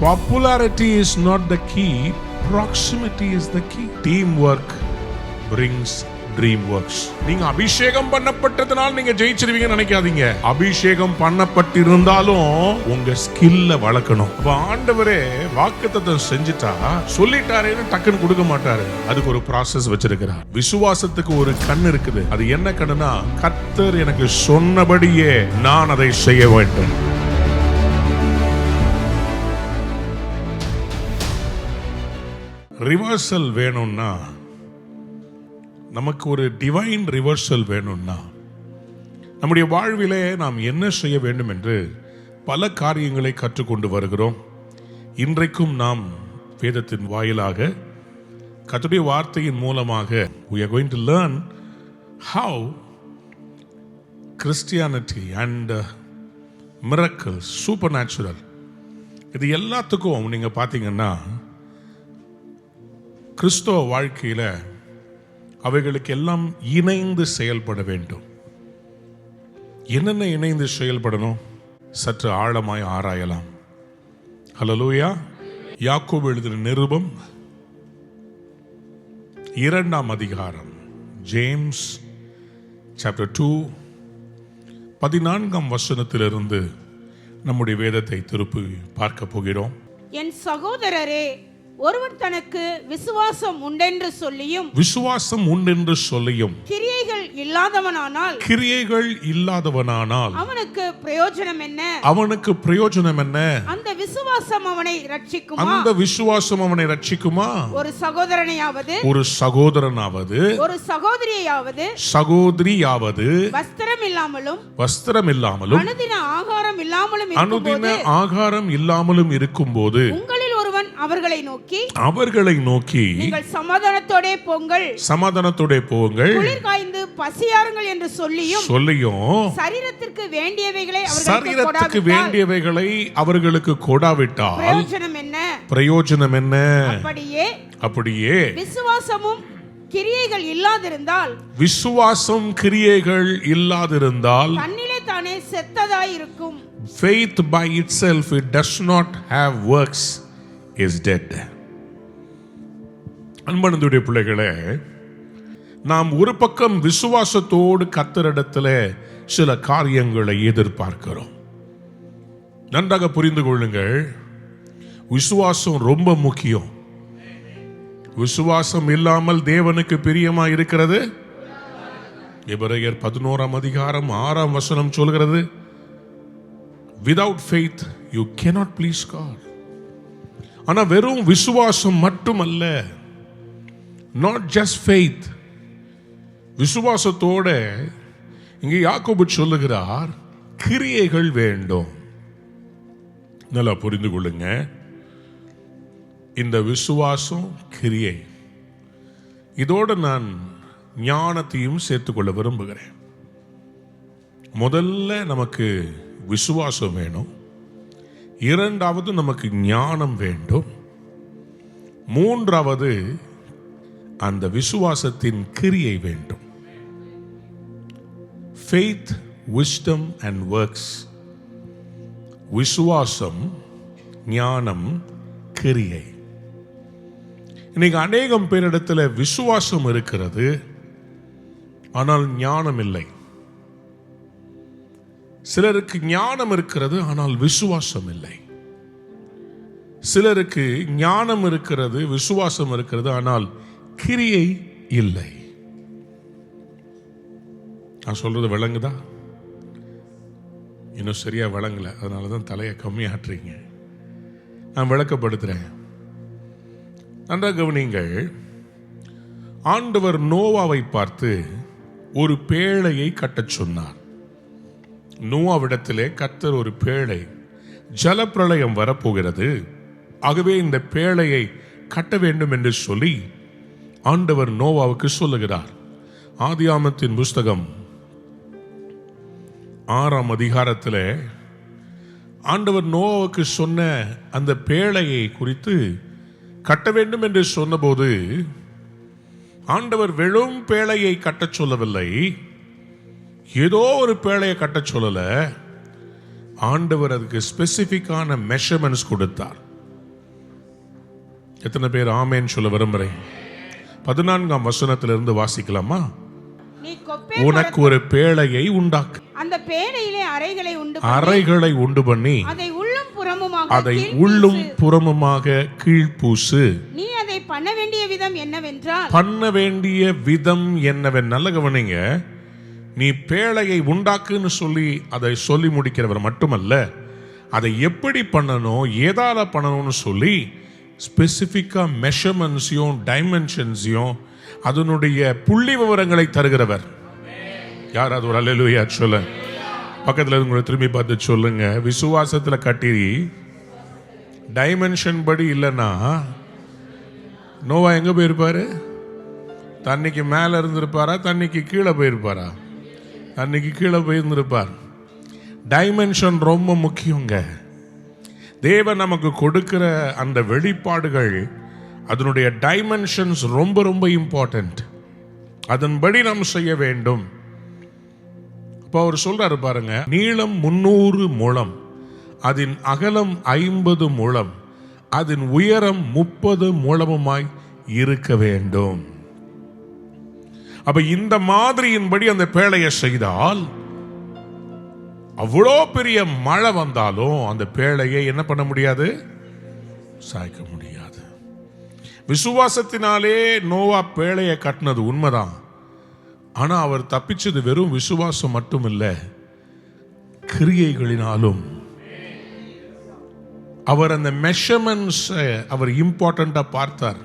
Popularity is not the key, proximity is the key. Teamwork brings dream works. நீங்க அபிஷேகம் பண்ணப்பட்டதனால நீங்க ஜெயிச்சிருவீங்கன்னு நினைக்காதீங்க. அபிஷேகம் பண்ணப்பட்டிருந்தாலும் உங்க ஸ்கில்ல வளர்க்கணும். அப்ப ஆண்டவரே வாக்குத்தத்தம் செஞ்சிட்டா சொல்லிட்டாரேன்னு டக்குன்னு கொடுக்க மாட்டாரு. அதுக்கு ஒரு process வச்சிருக்கிறார். விசுவாசத்துக்கு ஒரு கண் இருக்குது. அது என்ன கண்ணுனா, கர்த்தர் எனக்கு சொன்னபடியே நான் அதை செய்ய வேண்டும். ரிவர்சல் வேணும்னா, நமக்கு ஒரு டிவைன் ரிவர்சல் வேணும்னா, நம்முடைய வாழ்விலே நாம் என்ன செய்ய வேண்டும் என்று பல காரியங்களை கற்றுக்கொண்டு வருகிறோம். இன்றைக்கும் நாம் வேதத்தின் வாயிலாக கர்த்தருடைய வார்த்தையின் மூலமாக we are going to learn how Christianity and miracles, supernatural, இது எல்லாத்துக்கும் நீங்க பார்த்தீங்கன்னா கிறிஸ்தவ வாழ்க்கையில அவைகளுக்கு எல்லாம் இணைந்து செயல்பட வேண்டும். என்னென்ன இணைந்து செயல்படணும் சற்று ஆழமாய் ஆராயலாம். ஹல்லேலூயா. யாக்கோபு எழுதின நிருபம் 2ஆம் அதிகாரம், ஜேம்ஸ் சாப்டர் 2 14ஆம் வசனத்திலிருந்து நம்முடைய வேதத்தை திருப்பி பார்க்க போகிறோம். என் சகோதரரே, ஒருவன் தனக்கு விசுவாசம் உண்டென்று சொல்லியும் கிரியைகள் இல்லாதவனானால் அவனுக்கு பிரயோஜனம் என்ன? அந்த விசுவாசம் அவனை ரட்சிக்குமா? ஒரு சகோதரனையாவது ஒரு சகோதரியாவது வஸ்திரம் இல்லாமலும் அனுதின ஆகாரம் இல்லாமலும் இருக்கும்போது உங்களில் ஒருவன் அவர்களை நோக்கி நீங்கள் சமாதானத்தோடே போங்கள், குளிர் காய்ந்து பசியாருங்கள் என்று சொல்லியும் சரீரத்திற்கு வேண்டியவைகளை அவர்களுக்கு கொடாவிட்டால் பிரயோஜனம் என்ன? அப்படியே விசுவாசம் கிரியைகள் இல்லாதிருந்தால் தன்னிலே தானே செத்ததாய் இருக்கும். Faith by itself, it does not have works, is dead. அன்பானவருடைய பிள்ளைகளே, நாம் ஒரு பக்கம் விசுவாசத்தோடு கர்த்தரிடத்தில் சில காரியங்களை எதிர்பார்க்கிறோம். நன்றாக புரிந்து கொள்ளுங்கள், விசுவாசம் ரொம்ப முக்கியம். விசுவாசம் இல்லாமல் தேவனுக்கு பிரியமா இருக்கிறது எபிரேயர் 11ஆம் அதிகாரம் 6ஆம் வசனம் சொல்கிறது, without faith you cannot please God. ஆனா வெறும் விசுவாசம் மட்டுமல்ல, not just faith, விசுவாசத்தோட இங்கே யாக்கோபு சொல்லுகிறார் கிரியைகள் வேண்டும். நல்லா புரிந்து கொள்ளுங்க, இந்த விசுவாசம் கிரியை, இதோட நான் ஞானத்தையும் சேர்த்துக்கொள்ள விரும்புகிறேன். முதல்ல நமக்கு விசுவாசம் வேணும், இரண்டாவது நமக்கு ஞானம் வேண்டும், மூன்றாவது அந்த விசுவாசத்தின் கிரியை வேண்டும். Faith, wisdom and works. விசுவாசம், ஞானம், கிரியை. இன்னைக்கு அநேகம் பேரிடத்தில் விசுவாசம் இருக்கிறது, ஆனால் ஞானம் இல்லை. சிலருக்கு ஞானம் இருக்கிறது, ஆனால் விசுவாசம் இல்லை. சிலருக்கு ஞானம் இருக்கிறது, விசுவாசம் இருக்கிறது, ஆனால் கிரியை இல்லை. நான் சொல்றது விளங்குதா? இன்னும் சரியா விளங்கல, அதனாலதான் தலையை கம்மியாட்டுறீங்க. நான் விளக்கப்படுத்துறேன், நன்றாக கவனிங்கள். ஆண்டவர் நோவாவை பார்த்து ஒரு பேழையை கட்டச் சொன்னார். நோவாவிடத்திலே கர்த்தர் ஒரு பேழை, ஜலப்பிரளயம் வரப்போகிறது, ஆகவே இந்த பேழையை கட்ட வேண்டும் என்று சொல்லி ஆண்டவர் நோவாவுக்கு சொல்லுகிறார். ஆதியாகமத்தின் புஸ்தகம் 6ஆம் அதிகாரத்தில் ஆண்டவர் நோவாவுக்கு சொன்ன அந்த பேழையை குறித்து கட்ட வேண்டும் என்று சொன்னபோது ஆண்டவர் வெறும் பேழையை கட்டச் சொல்லவில்லை, ஏதோ ஒரு பேழையை கட்டச் சொல்லல. ஆண்டவர் அதுக்கு ஸ்பெசிபிக்கான மெஷர்மெண்ட்ஸ் கொடுத்தார். எத்தனை பேர் ஆமேன்னு சொல்ல விரும்புறேன்? 14ஆம் வசனத்திலிருந்து வாசிக்கலாமா? நீ கொப்பே உனக்கு ஒரு பேழையை உண்டாக்கு, அந்த பேழையிலே அறைகளை உண்டு பண்ணி அதை உள்ளும் புறமுமாக அதை உள்ளும் புறமுமாக கீழ்பூசு. நீ அதை பண்ண வேண்டிய விதம் என்னவென்றால், பண்ண வேண்டிய விதம் என்னவென் நல்ல கவனிங்க. நீ பேழையை உண்டாக்குன்னு சொல்லி அதை சொல்லி முடிக்கிறவர் மட்டுமல்ல, அதை எப்படி பண்ணணும், ஏதால பண்ணணும்னு சொல்லி ஸ்பெசிஃபிக்கா மெஷர்மெண்ட்ஸையும் டைமென்ஷன்ஸையும் அதனுடைய புள்ளி விவரங்களை தருகிறவர். யார் அது? ஒரு அல்லேலூயா சொல்ல. பக்கத்தில் உங்களை திரும்பி பார்த்து சொல்லுங்க, விசுவாசத்துல கட்டி டைமென்ஷன் படி இல்லைன்னா நோவா எங்க போயிருப்பாரு? தண்ணிக்கு மேல இருந்திருப்பாரா, தண்ணிக்கு கீழே போயிருப்பாரா? தண்ணிக்கு கீழே போயிருந்திருப்பார். டைமென்ஷன் ரொம்ப முக்கியங்க. தேவன் நமக்கு கொடுக்கிற அந்த வெளிப்பாடுகள், அதனுடைய டைமென்ஷன்ஸ் ரொம்ப ரொம்ப இம்பார்ட்டன்ட். அதன்படி நாம் செய்ய வேண்டும். இப்போ அவர் சொல்றாரு பாருங்க, நீளம் 300 முழம், அதன் அகலம் 50 முழம், அதன் உயரம் 30 முழமுமாய் இருக்க வேண்டும். அப்ப இந்த மாதிரியின்படி அந்த பேழையை செய்தால், அவ்வளோ பெரிய மழை வந்தாலும் அந்த பேழையை என்ன பண்ண முடியாது? சாய்க்க முடியாது. விசுவாசத்தினாலே நோவா பேழையை கட்டினது உண்மைதான். ஆனா அவர் தப்பிச்சது வெறும் விசுவாசம் மட்டும் இல்ல, கிரியைகளினாலும். அவர் அந்த மெஷர்மெண்ட்ஸ் அவர் இம்பார்ட்டண்டா பார்த்தார்.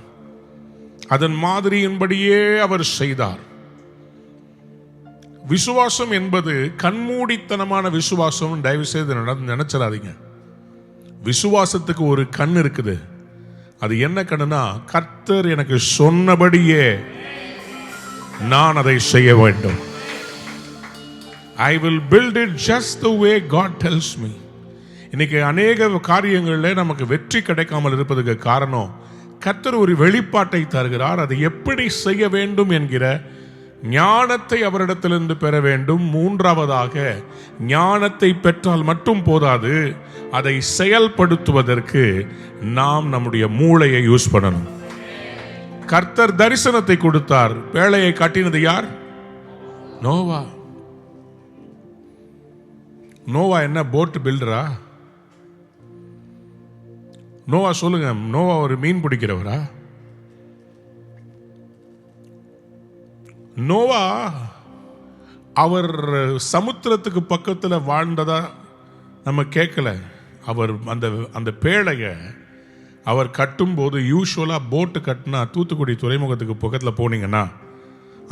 அதன் மாதிரியின்படியே அவர் செய்தார். விசுவாசம் என்பது கண்மூடித்தனமான விசுவாசம் தயவு செய்து நினைச்சிடாதீங்க. விசுவாசத்துக்கு ஒரு கண் இருக்குது. அது என்ன கண்ணுனா, கர்த்தர் எனக்கு சொன்னபடியே நான் அதை செய்ய வேண்டும். I will build it just the way God tells me. இன்னைக்கு அநேக காரியங்கள்ல நமக்கு வெற்றி கிடைக்காமல் இருப்பதற்கு காரணம், கர்த்தர் ஒரு வெளிப்பாட்டை தருகிறார், அதை எப்படி செய்ய வேண்டும் என்கிற ஞானத்தை அவரிடத்திலிருந்து பெற வேண்டும். மூன்றாவதாக, ஞானத்தை பெற்றால் மட்டும் போதாது, அதை செயல்படுத்துவதற்கு நாம் நம்முடைய மூளையை யூஸ் பண்ணணும். கர்த்தர் தரிசனத்தை கொடுத்தார், பேழையை கட்டினது யார்? நோவா. நோவா என்ன போட் பில்டரா? நோவா சொல்லுங்க, நோவா ஒரு மீன் பிடிக்கிறவரா? நோவா அவர் சமுத்திரத்துக்கு பக்கத்தில் வாழ்ந்ததா நம்ம கேட்கல. அவர் அந்த பேழையை அவர் கட்டும்போது, யூஸ்வலா போட்டு கட்டினா தூத்துக்குடி துறைமுகத்துக்கு பக்கத்தில் போனீங்கன்னா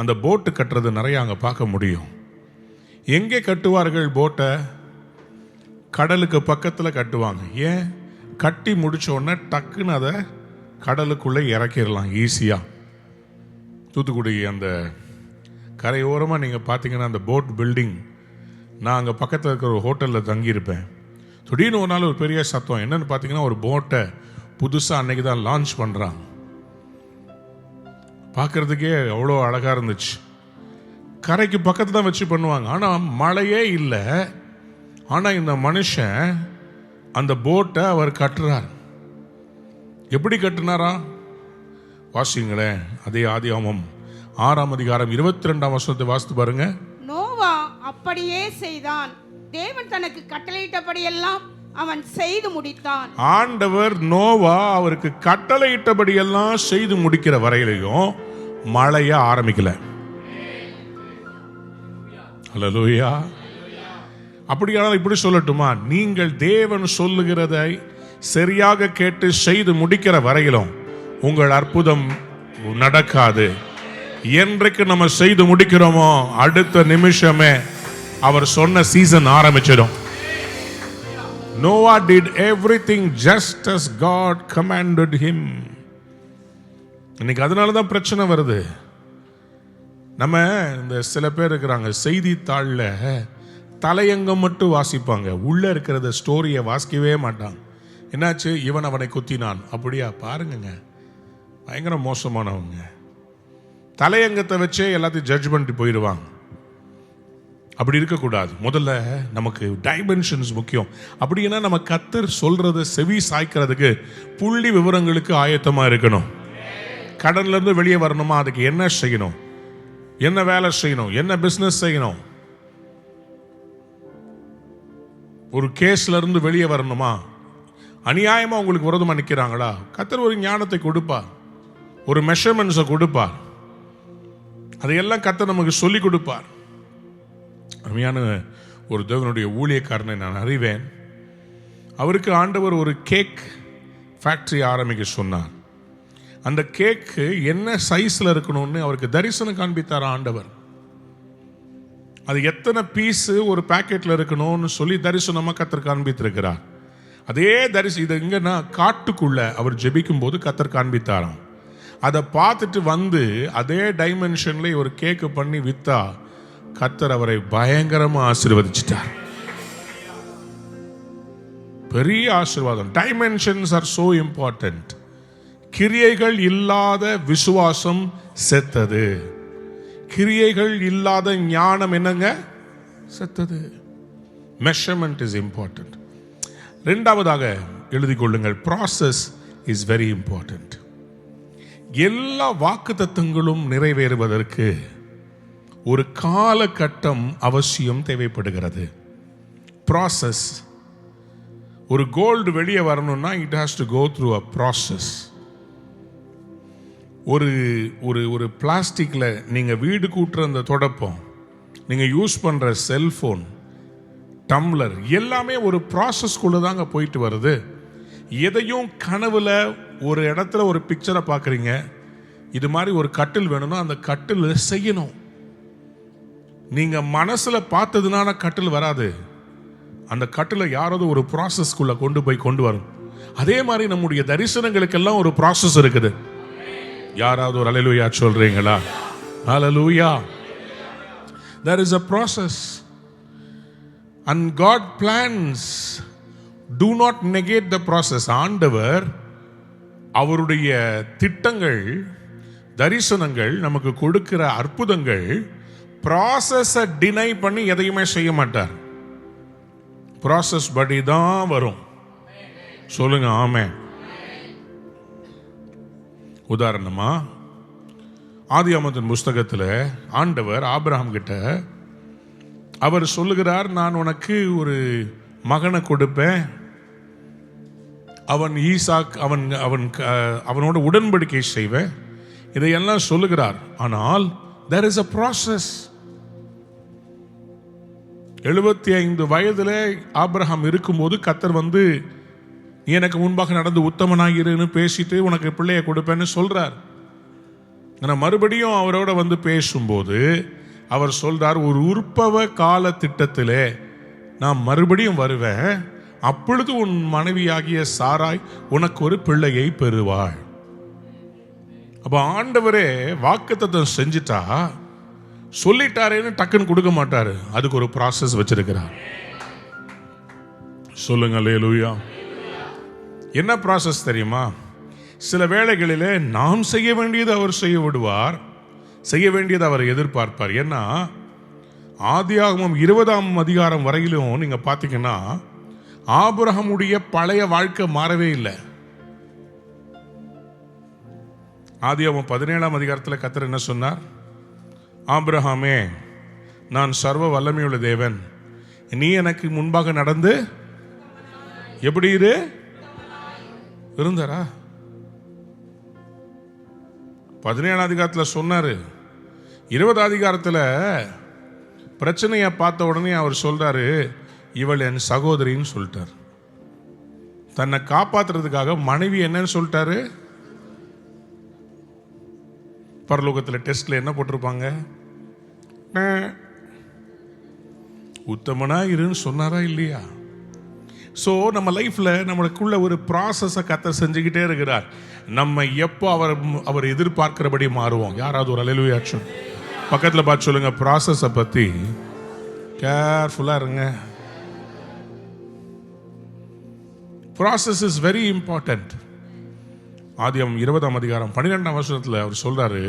அந்த போட்டு கட்டுறது நிறைய அங்கே பார்க்க முடியும். எங்கே கட்டுவார்கள் போட்டை? கடலுக்கு பக்கத்தில் கட்டுவாங்க. ஏன்? கட்டி முடிச்ச உடனே டக்குன்னு அதை கடலுக்குள்ளே இறக்கிடலாம் ஈஸியா. தூத்துக்குடி அந்த கரையோரமாக நீங்கள் பார்த்தீங்கன்னா அந்த போட் பில்டிங், நான் அங்கே பக்கத்தில் இருக்கிற ஒரு ஹோட்டலில் தங்கியிருப்பேன். திடீர்னு ஒரு நாள் ஒரு பெரிய சத்தம். என்னன்னு பார்த்தீங்கன்னா, ஒரு போட்டை புதுசாக அன்னைக்கு தான் லான்ச் பண்ணுறாங்க. பார்க்கறதுக்கே அவ்வளோ அழகாக இருந்துச்சு. கரைக்கு பக்கத்தில் தான் வச்சு பண்ணுவாங்க. ஆனால் மழையே இல்லை. ஆனால் இந்த மனுஷன் அந்த போட்டை அவர் கட்டுறார். எப்படி கட்டுனாரா? வாசிங்களேன், அதே ஆதியாகமம் 6ஆம் அதிகாரம் 22ஆம் வசனத்தை வாசித்து பாருங்க. நோவா அப்படியே செய்தான், தேவன் தனக்கு கட்டளையிட்டபடியெல்லாம் அவன் செய்து முடித்தான். ஆண்டவர் நோவா அவருக்கு கட்டளையிட்டபடியெல்லாம் செய்து முடிக்கிற வரையிலையும் மழைய ஆரம்பிக்கல. அல்லேலூயா. அப்படியானால் இப்படி சொல்லட்டுமா, நீங்கள் தேவன் சொல்லுகிறதை சரியாக கேட்டு செய்து முடிக்கிற வரையிலும் உங்கள் அற்புதம் நடக்காது. என்றைக்கு நம்ம செய்து முடிக்கிறோமோ அடுத்த நிமிஷமே அவர் சொன்ன சீசன் ஆரம்பிச்சிடும். Noah did everything just as God commanded him. இன்னைக்கு அதனால தான் பிரச்சனை வருது. நம்ம இந்த சில பேர் இருக்கிறாங்க, செய்தித்தாளில் தலையங்கம் மட்டும் வாசிப்பாங்க, உள்ள இருக்கிறத ஸ்டோரியை வாசிக்கவே மாட்டாங்க. என்னாச்சு? இவன் அவனை குத்தினான். அப்படியா? பாருங்க, பயங்கர மோசமானவங்க. தலையங்கத்தை வச்சே எல்லாத்தையும் ஜட்ஜ் பண்ணிட்டு போயிடுவாங்க. அப்படி இருக்கக்கூடாது. முதல்ல நமக்கு டைமென்ஷன்ஸ் முக்கியம். அப்படின்னா நம்ம கர்த்தர் சொல்றத செவி சாய்க்கிறதுக்கு புள்ளி விவரங்களுக்கு ஆயத்தமா இருக்கணும். கடன்ல இருந்து வெளியே வரணுமா, அதுக்கு என்ன செய்யணும், என்ன வேலை செய்யணும், என்ன பிசினஸ் செய்யணும், ஒரு கேஸ்ல இருந்து வெளியே வரணுமா, அநியாயமா உங்களுக்கு விரோதமா நிற்கிறாங்களா, கர்த்தர் ஒரு ஞானத்தை கொடுப்பார், ஒரு மெஷர்மெண்ட்ஸை கொடுப்பார், அதையெல்லாம் கர்த்தர் நமக்கு சொல்லி கொடுப்பார். அருமையான ஒரு தேவனுடைய ஊழியக்காரனை நான் அறிவேன். அவருக்கு ஆண்டவர் ஒரு கேக் ஃபேக்டரி ஆரம்பிக்க சொன்னார். அந்த கேக்கு என்ன சைஸில் இருக்கணும்னு அவருக்கு தரிசனம் காண்பித்தார் ஆண்டவர். அது எத்தனை பீஸு ஒரு பேக்கெட்டில் இருக்கணும்னு சொல்லி தரிசனமாக கர்த்தர் காண்பித்திருக்கிறார். அதே இது எங்கன்னா காட்டுக்குள்ள அவர் ஜெபிக்கும் போது கர்த்தர் காண்பித்தாராம். அதை பார்த்துட்டு வந்து அதே டைமென்ஷன்ல ஒரு கேக்கு பண்ணி வித்தா கர்த்தர் அவரை பயங்கரமா ஆசீர்வதிச்சிட்டார். பெரிய ஆசீர்வாதம். Dimensions are so important. கிரியைகள் இல்லாத விசுவாசம் செத்தது. கிரியைகள் இல்லாத ஞானம் என்னங்க? செத்தது. Measurement is important. இரண்டாவதாக எழுதிக் கொள்ளுங்கள், ப்ராசஸ் இஸ் வெரி இம்பார்ட்டன்ட். எல்லா வாக்குத்தத்தங்களும் நிறைவேறுவதற்கு ஒரு காலகட்டம் அவசியம் தேவைப்படுகிறது. ப்ராசஸ். ஒரு கோல்டு வெளியே வரணும்னா it has to go through a process. ஒரு ஒரு ஒரு பிளாஸ்டிக்கில் நீங்கள் வீடு கூட்டுற அந்த தொடப்பம், நீங்கள் யூஸ் பண்ணுற செல்ஃபோன், டம்ளர் எல்லாமே ஒரு ப்ராசஸ்குள்ளே தாங்க போயிட்டு வருது. எதையும் கனவுல ஒரு இடத்துல ஒரு பிக்சரை பார்க்குறீங்க, இது மாதிரி ஒரு கட்டில் வேணும்னா அந்த கட்டில் செய்யணும். நீங்கள் மனசில் பார்த்ததுனால கட்டில் வராது. அந்த கட்டில் யாராவது ஒரு ப்ராசஸ்குள்ளே கொண்டு வரும். அதே மாதிரி நம்முடைய தரிசனங்களுக்கெல்லாம் ஒரு ப்ராசஸ் இருக்குது. யாராவது ஒரு அல்லேலூயா சொல்றீங்களா? அல்லேலூயா. There is a process and God plans. Do not negate the process. ஆண்டவர் அவருடைய திட்டங்கள், தரிசனங்கள், நமக்கு கொடுக்கிற அற்புதங்கள், ப்ராசஸை டினை பண்ணி எதையுமே செய்ய மாட்டார். ப்ராசஸ் படி தான் வரும். சொல்லுங்க ஆமென். உதாரணமா ஆதியாகமத்தின் புஸ்தகத்தில் ஆண்டவர் ஆபிரகாம் கிட்ட அவர் சொல்லுகிறார், நான் உனக்கு ஒரு மகனை கொடுப்பேன், அவன் ஈசாக், அவனோட உடன்படிக்கை செய்வேன், இதையெல்லாம் சொல்லுகிறார். ஆனால் there is a process. 75 வயதில் ஆபிரகாம் இருக்கும்போது கர்த்தர் வந்து எனக்கு முன்பாக நடந்து உத்தமனாயிருன்னு பேசிட்டு உனக்கு பிள்ளைய கொடுப்பேன்னு சொல்றார். ஆனால் மறுபடியும் அவரோட வந்து பேசும்போது அவர் சொல்றார், ஒரு உற்பவ கால திட்டத்திலே நான் மறுபடியும் வருவேன், அப்பொழுது உன் மனைவியாகிய சாராய் உனக்கு ஒரு பிள்ளையை பெறுவாள். அப்ப ஆண்டவரே வாக்குத்தத்தம் செஞ்சிட்டா சொல்லிட்டாரேன்னு டக்குன்னு கொடுக்க மாட்டாரு. அதுக்கு ஒரு ப்ராசஸ் வச்சிருக்கிறார். சொல்லுங்க அல்லேலூயா. என்ன ப்ராசஸ் தெரியுமா? சில வேளைகளிலே நாம் செய்ய வேண்டியது அவர் செய்ய விடுவார், செய்ய வேண்டியது அவர் எதிர்பார்ப்பார். ஏன்னா ஆதியாகமம் 20ஆம் அதிகாரம் வரையிலும் நீங்க பாத்தீங்கன்னா ஆபிரகாமுடைய பழைய வாழ்க்கை மாறவே இல்லை. ஆதியாகமம் 17ஆம் அதிகாரத்தில் கர்த்தர் என்ன சொன்னார்? ஆபிரகாமே, நான் சர்வ வல்லமையுள்ள தேவன், நீ எனக்கு முன்பாக நடந்து எப்படி இருந்தாரா? 17ஆம் அதிகாரத்தில் சொன்னாரு. 20ஆம் அதிகாரத்தில் பிரச்சனையை பார்த்த உடனே அவர் சொல்றாரு, இவள் என் சகோதரின்னு சொல்லிட்டார். தன்னை காப்பாத்துறதுக்காக மனைவி என்னன்னு சொல்லிட்டாரு. பரலோகத்தில் டெஸ்ட்ல என்ன போட்டிருப்பாங்க? உத்தமனா இருன்னு சொன்னாரா இல்லையா? ஸோ நம்ம லைஃப்ல நம்மளுக்குள்ள ஒரு ப்ராசஸை கர்த்தர் செஞ்சுக்கிட்டே இருக்கிறார். நம்ம எப்போ அவர் எதிர்பார்க்கிறபடி மாறுவோம். யாராவது ஒரு அல்லேலூயா சொல்லுங்க. பக்கத்தில் பார்த்து சொல்லுங்க, ப்ராசஸை பற்றி கேர்ஃபுல்லாக இருங்க. Process is very important. ஆதியாகமம் 20ஆம் அதிகாரம் 12ஆம் வசனத்தில் அவர் சொல்றாரு,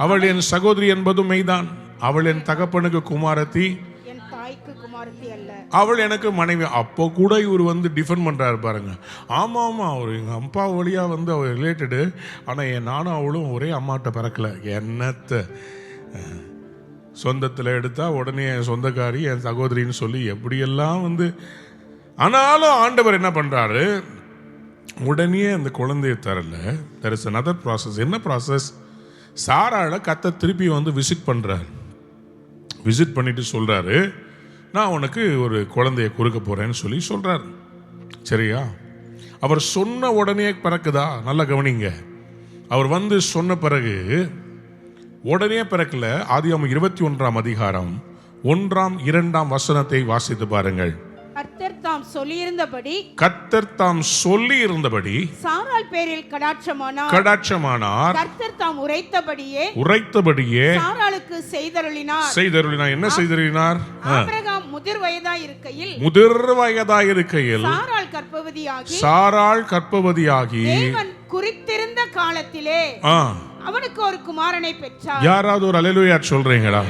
அவள் என் சகோதரி என்பதும் மெய்தான், அவள் என் தகப்பனுக்கு குமாரத்தி, என் தாய்க்கு குமாரத்தி அல்ல. அவள் எனக்கு மனைவி. அப்போ கூட இவர் வந்து டிஃபெண்ட் பண்றாரு பாருங்க. ஆமா ஆமா, அவர் எங்க அப்பா வழியா வந்து அவர் ரிலேட்டடு, ஆனா நானும் அவளும் ஒரே அம்மாட்ட பிறக்கல. என்னத்த சொந்தத்தில் எடுத்தா உடனே என் சொந்தக்காரி என் சகோதரின்னு சொல்லி எப்படியெல்லாம் வந்து. ஆனாலும் ஆண்டவர் என்ன பண்றாரு, உடனே அந்த குழந்தைய தரல. there is another process. என்ன ப்ராசஸ்? சாராளை கர்த்தர் திருப்பி வந்து விசிட் பண்றாரு. விசிட் பண்ணிட்டு சொல்றாரு, நான் உனக்கு ஒரு குழந்தைய கொடுக்க போறேன்னு சொல்லி சொல்றாரு. சரியா? அவர் சொன்ன உடனே பிறக்குதா? நல்லா கவனிங்க. அவர் வந்து சொன்ன பிறகு உடனே பிறக்கல. ஆதியாகமம் 21 அதிகாரம் 1, 2 வசனத்தை வாசித்து பாருங்கள். கர்த்தர் தாம் சொல்லியிருந்தபடி, கர்த்தர் தாம் சொல்லி இருந்தபடி சாராள் பேரில் கடாட்சமானார். கர்த்தர் தாம் உரைத்தபடியே சாராளுக்கு செய்தருளினார். என்ன செய்தருளினார்? ஆபிரகாம் முதிர் வயதாயிருக்கையில் சாராள் கர்ப்பவதியாகி தேவன் குறித்திருந்த காலத்திலே அவனுக்கு ஒரு குமாரனை பெற்றார். யாராவது ஒரு அல்லேலூயா சொல்றீங்களா?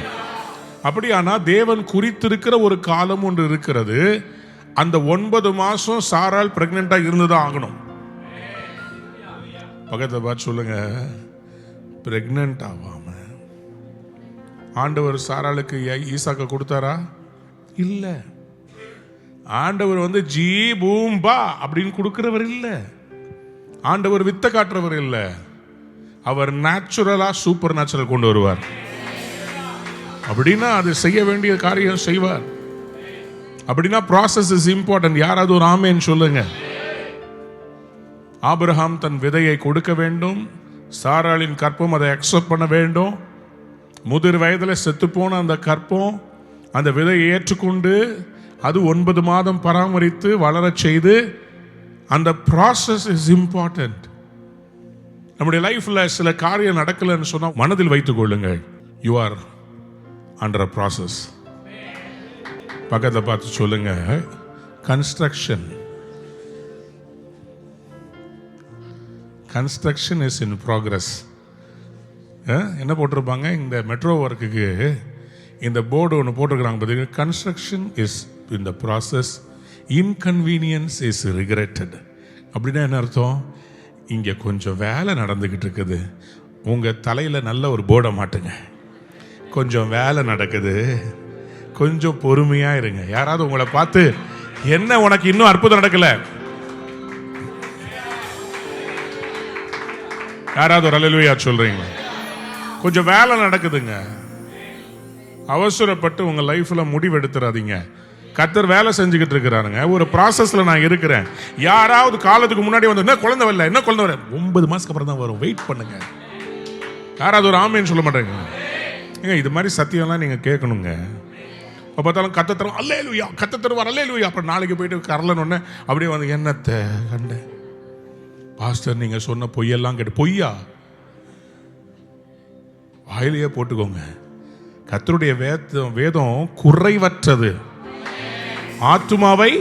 அப்படியானா தேவன் குறித்திருக்கிற ஒரு காலம் ஒன்று இருக்கிறது. அந்த 9 மாசம் சாராள் பிரெக்னெண்டா இருந்துதான் ஆகணும். பக்கத்துல பார்த்து சொல்லுங்க, பிரெக்னென்ட் ஆகாம ஆண்டவர் சாராளுக்கு ஈசாக்க கொடுத்தாரா? இல்ல. ஆண்டவர் வந்து ஜீ பூம்பா அப்படின்னு கொடுக்கிறவர் இல்ல. ஆண்டவர் வித்த காட்டுறவர் இல்ல. அவர் நேச்சுரலா சூப்பர் நேச்சுரல் கொண்டு வருவார். அப்படின்னா அது செய்ய வேண்டிய காரியம் செய்வார். அப்படின்னா ப்ராசஸ் இஸ் இம்பார்ட்டன்ட். யாராவது ஒரு ஆமேன்னு சொல்லுங்க. ஆபிரகாம் தன் விதையை கொடுக்க வேண்டும். சாராளின் கற்பம் அதை அக்செப்ட் பண்ண வேண்டும். முதிர் வயதில் செத்து போன அந்த கற்பம் அந்த விதையை ஏற்றுக்கொண்டு அது 9 மாதம் பராமரித்து வளரச் செய்து, அந்த ப்ராசஸ் இஸ் இம்பார்ட்டன்ட். நம்முடைய லைஃப்ல சில காரியம் நடக்கலன்னு சொன்னா மனதில் வைத்துக் கொள்ளுங்கள், you are under a process. பக்கத்தில் பார்த்து சொல்லுங்க, கன்ஸ்ட்ரக்ஷன் இஸ் இன் ப்ராக்ரஸ். என்ன போட்டிருப்பாங்க இந்த மெட்ரோ ஒர்க்குக்கு? இந்த போர்டு ஒன்று போட்டிருக்கிறாங்க பார்த்தீங்கன்னா, construction is in the process, inconvenience is regretted. அப்படின்னா என்ன அர்த்தம்? இங்கே கொஞ்சம் வேலை நடந்துக்கிட்டு இருக்குது, உங்கள் தலையில் நல்ல ஒரு போர்டை மாட்டுங்க. கொஞ்சம் வேலை நடக்குது, கொஞ்சம் பொறுமையா இருங்க. யாராவது உங்களை பார்த்து, என்ன உனக்கு இன்னும் அற்புதம் நடக்கல? யாராவது ஒரு அல்லேலூயா சொல்றீங்க? கொஞ்சம் வேலை நடக்குதுங்க. அவசரப்பட்டு உங்க லைஃப்ல முடிவு எடுத்துறாதீங்க. கர்த்தர் வேலை செஞ்சுக்கிட்டு இருக்கிறாருங்க. ஒரு ப்ராசஸ்ல நான் இருக்கிறேன். யாராவது காலத்துக்கு முன்னாடி வந்து என்ன குழந்தை வரல, என்ன குழந்தை வர, 9 மாசத்துக்கு அப்புறம் தான் வரும், வெயிட் பண்ணுங்க. யாராவது ஒரு ஆமேன்னு சொல்ல மாட்டேங்க. இது மாதிரி சத்தியம்லாம் நீங்க கேட்கணுங்க. இப்போ பார்த்தாலும் கத்த தரும், அல்லேலூயா கத்த தருவார், அல்லேலூயா. அப்புறம் நாளைக்கு போயிட்டு கரலன்னு அப்படியே வந்து என்னத்தை கண்ட பாஸ்டர் நீங்க சொன்ன பொய்யெல்லாம் கேட்டு, பொய்யா வாயிலேயே போட்டுக்கோங்க. கர்த்தருடைய வேதம் குறைவற்றது. ஆத்துமாவை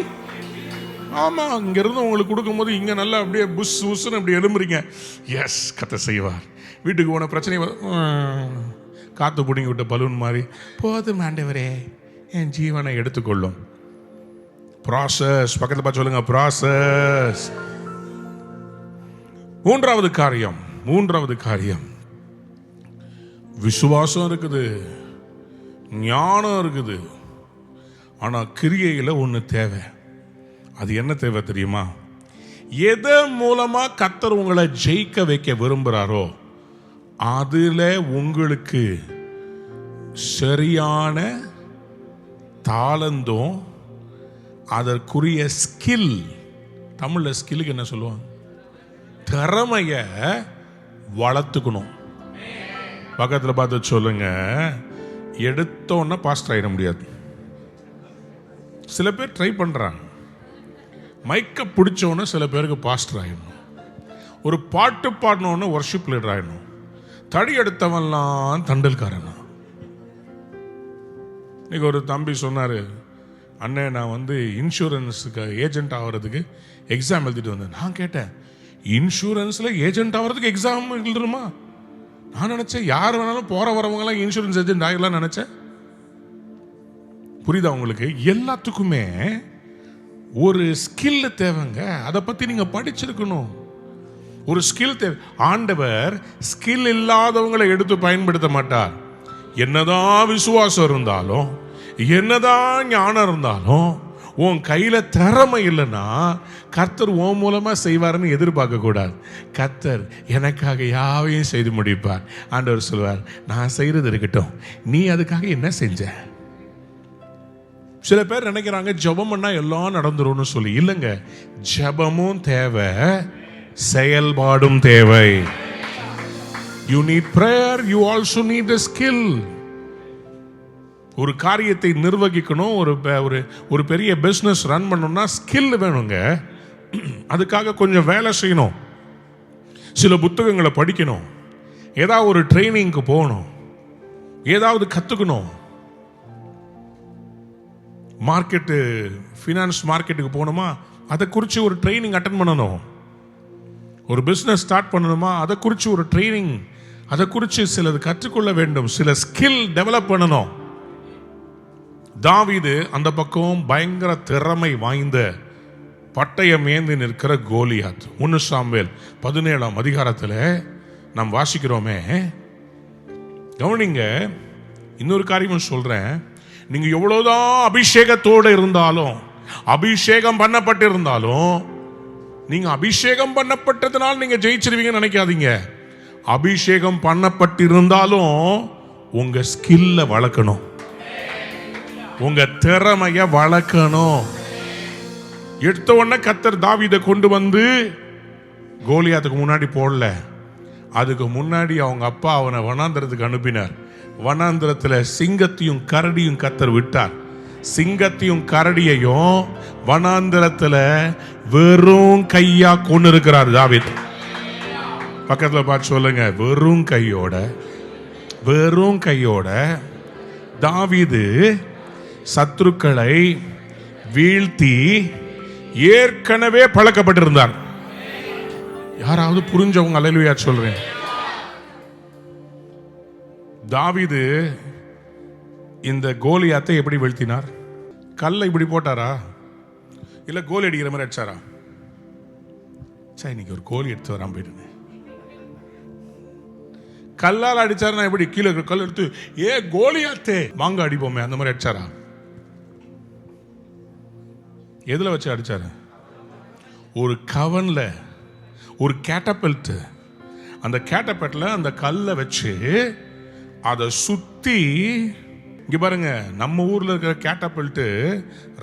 ஆமா இங்கிருந்து உங்களுக்கு கொடுக்கும்போது இங்க நல்லா அப்படியே புஷ் புஷ்ன்னு அப்படி எழும்புறீங்க. எஸ், கர்த்தர் செய்வார். வீட்டுக்கு போன பிரச்சனை காத்து பிடிங்கி விட்ட பலூன் மாதிரி, போதும் ஆண்டவரே என் ஜீவனை எடுத்துக்கொள்ளும். ப்ராசஸ். பக்கத்தில் பார்த்து சொல்லுங்க, ப்ராசஸ். மூன்றாவது காரியம் விசுவாசம் இருக்குது, ஞானம் இருக்குது. ஆனா கிரியையில ஒண்ணு தேவை. அது என்ன தேவை தெரியுமா? எதன் மூலமா கர்த்தர் உங்களை ஜெயிக்க வைக்க விரும்புறாரோ அதுல உங்களுக்கு சரியான தாளந்தும் அதற்குரிய ஸ்கில், தமிழ்ல ஸ்கில்லுக்கு என்ன சொல்லுவாங்க, திறமைய வளர்த்துக்கணும். பக்கத்தில் பார்த்து சொல்லுங்க, எடுத்தோன்னா பாஸ்டர் ஆயிட முடியாது. சில பேர் ட்ரை பண்றாங்க, மைக்க பிடிச்சோன்னு சில பேருக்கு பாஸ்டர் ஆயிடணும். ஒரு பாட்டு பாடணுன்னு வர்ஷிப் லீடர் ஆயிடணும். தடி எடுத்தவன்லாம் தண்டல்காரன். இன்னைக்கு ஒரு தம்பி சொன்னாரு, அண்ணே நான் வந்து இன்சூரன்ஸுக்கு ஏஜென்ட் ஆகிறதுக்கு எக்ஸாம் எழுதிட்டு வந்தேன். நான் கேட்டேன், இன்சூரன்ஸ்ல ஏஜென்ட் ஆகிறதுக்கு எக்ஸாம் எழுதுமா? நான் நினைச்சேன் யார் வேணாலும் போற வரவங்க எல்லாம் இன்சூரன்ஸ் ஏஜென்ட் ஆகிடலாம் நினைச்சேன். புரியுதா உங்களுக்கு? எல்லாத்துக்குமே ஒரு ஸ்கில் தேவைங்க. அதை பத்தி நீங்க படிச்சிருக்கணும். ஒரு ஸ்கில் தேவை. ஆண்டவர் ஸ்கில் இல்லாதவங்களை எடுத்து பயன்படுத்த மாட்டார். என்னதான் விசுவாசம் இருந்தாலும், என்னதான் ஞானம் இருந்தாலும், உன் கையில திறமை இல்லைன்னா கர்த்தர் உன் மூலமா செய்வார்னு எதிர்பார்க்க கூடாது. கர்த்தர் எனக்காக யாவையும் செய்து முடிப்பார். ஆண்டவர் சொல்வார், நான் செய்யறது இருக்கட்டும், நீ அதுக்காக என்ன செஞ்ச? சில பேர் நினைக்கிறாங்க ஜெபம் பண்ணா எல்லாம் நடந்துரும்னு சொல்லி. இல்லைங்க, ஜெபமும் தேவை, செயல்பாடும் தேவை. You need prayer, you also need the skill. ஒரு காரியத்தை நிர்வகிக்கணும், ஒரு பெரிய பிசினஸ் ரன் பண்ணணும்னா ஸ்கில் வேணுங்க. அதுக்காக கொஞ்சம் வேலை செய்யணும், சில புத்தகங்களை படிக்கணும், ஏதாவது ஒரு ட்ரைனிங்க்கு போகணும், ஏதாவது கத்துக்கணும். மார்க்கெட்டு, ஃபினான்ஸ் மார்க்கெட்டுக்கு போகணுமா, அதை குறித்து ஒரு ட்ரைனிங் அட்டன் பண்ணணும். ஒரு பிஸ்னஸ் ஸ்டார்ட் பண்ணணுமா, அதை குறித்து ஒரு ட்ரைனிங், அதை குறித்து சிலது கற்றுக்கொள்ள வேண்டும், சில ஸ்கில் டெவலப் பண்ணணும். தாவீது அந்த பக்கம் பயங்கர திறமை வாய்ந்த பட்டயம் ஏந்தி நிற்கிற கோலியாத். 1 சாமுவேல் 17ஆம் அதிகாரத்தில் நாம் வாசிக்கிறோமே. கவனிங்க, இன்னொரு காரியமும் சொல்றேன். நீங்க எவ்வளவுதான் அபிஷேகத்தோடு இருந்தாலும், அபிஷேகம் பண்ணப்பட்டிருந்தாலும், நீங்க அபிஷேகம் பண்ணப்பட்டதுனால நீங்க ஜெயிச்சிருவீங்கன்னு நினைக்காதீங்க. அபிஷேகம் பண்ணப்பட்டிருந்தாலும் உங்க ஸ்கில்ல வளர்க்கணும், உங்க திறமைய வளர்க்கணும். எடுத்த உடனே கர்த்தர் தாவீதை கொண்டு வந்து கோலியாத்துக்கு முன்னாடி போடல. அதுக்கு முன்னாடி அவங்க அப்பா அவனை வனாந்திரத்துக்கு அனுப்பினார். வனாந்திரத்தில் சிங்கத்தையும் கரடியும் கர்த்தர் விட்டார். சிங்கத்தையும் கரடியையும் வனாந்திரத்தில் வெறும் கையா கொண்டு இருக்கிறார் தாவீது. பக்கத்தில் பார்த்து சொல்லுங்க, வெறும் கையோட தாவீது சத்துருக்களை வீழ்த்தி ஏற்கனவே பழக்கப்பட்டிருந்தார். யாராவது புரிஞ்சவங்க அல்லேலூயா சொல்றேன். தாவீது இந்த கோலியாத்தை எப்படி வீழ்த்தினார்? கல்லை இப்படி போட்டாரா, இல்ல கோலி அடிக்கிற மாதிரி அடிச்சாரா? சரி, இன்னைக்கு ஒரு கோலி எடுத்து வராம போயிடுங்க. கல்லால் அடிச்சாருன்னா எப்படி? கீழே கல் எடுத்து கோலியாத்தே வாங்க அடிப்போமே, அந்த மாதிரி அடிச்சாரா? எதுல வச்சு அடிச்சாரு? ஒரு கவன்ல, ஒரு கேட்டபெல்ட். அந்த கேட்டபெல்ட்ல அந்த கல்லை வச்சு அதை சுத்தி, இங்க பாருங்க, நம்ம ஊர்ல இருக்கிற கேட்டபெல்ட்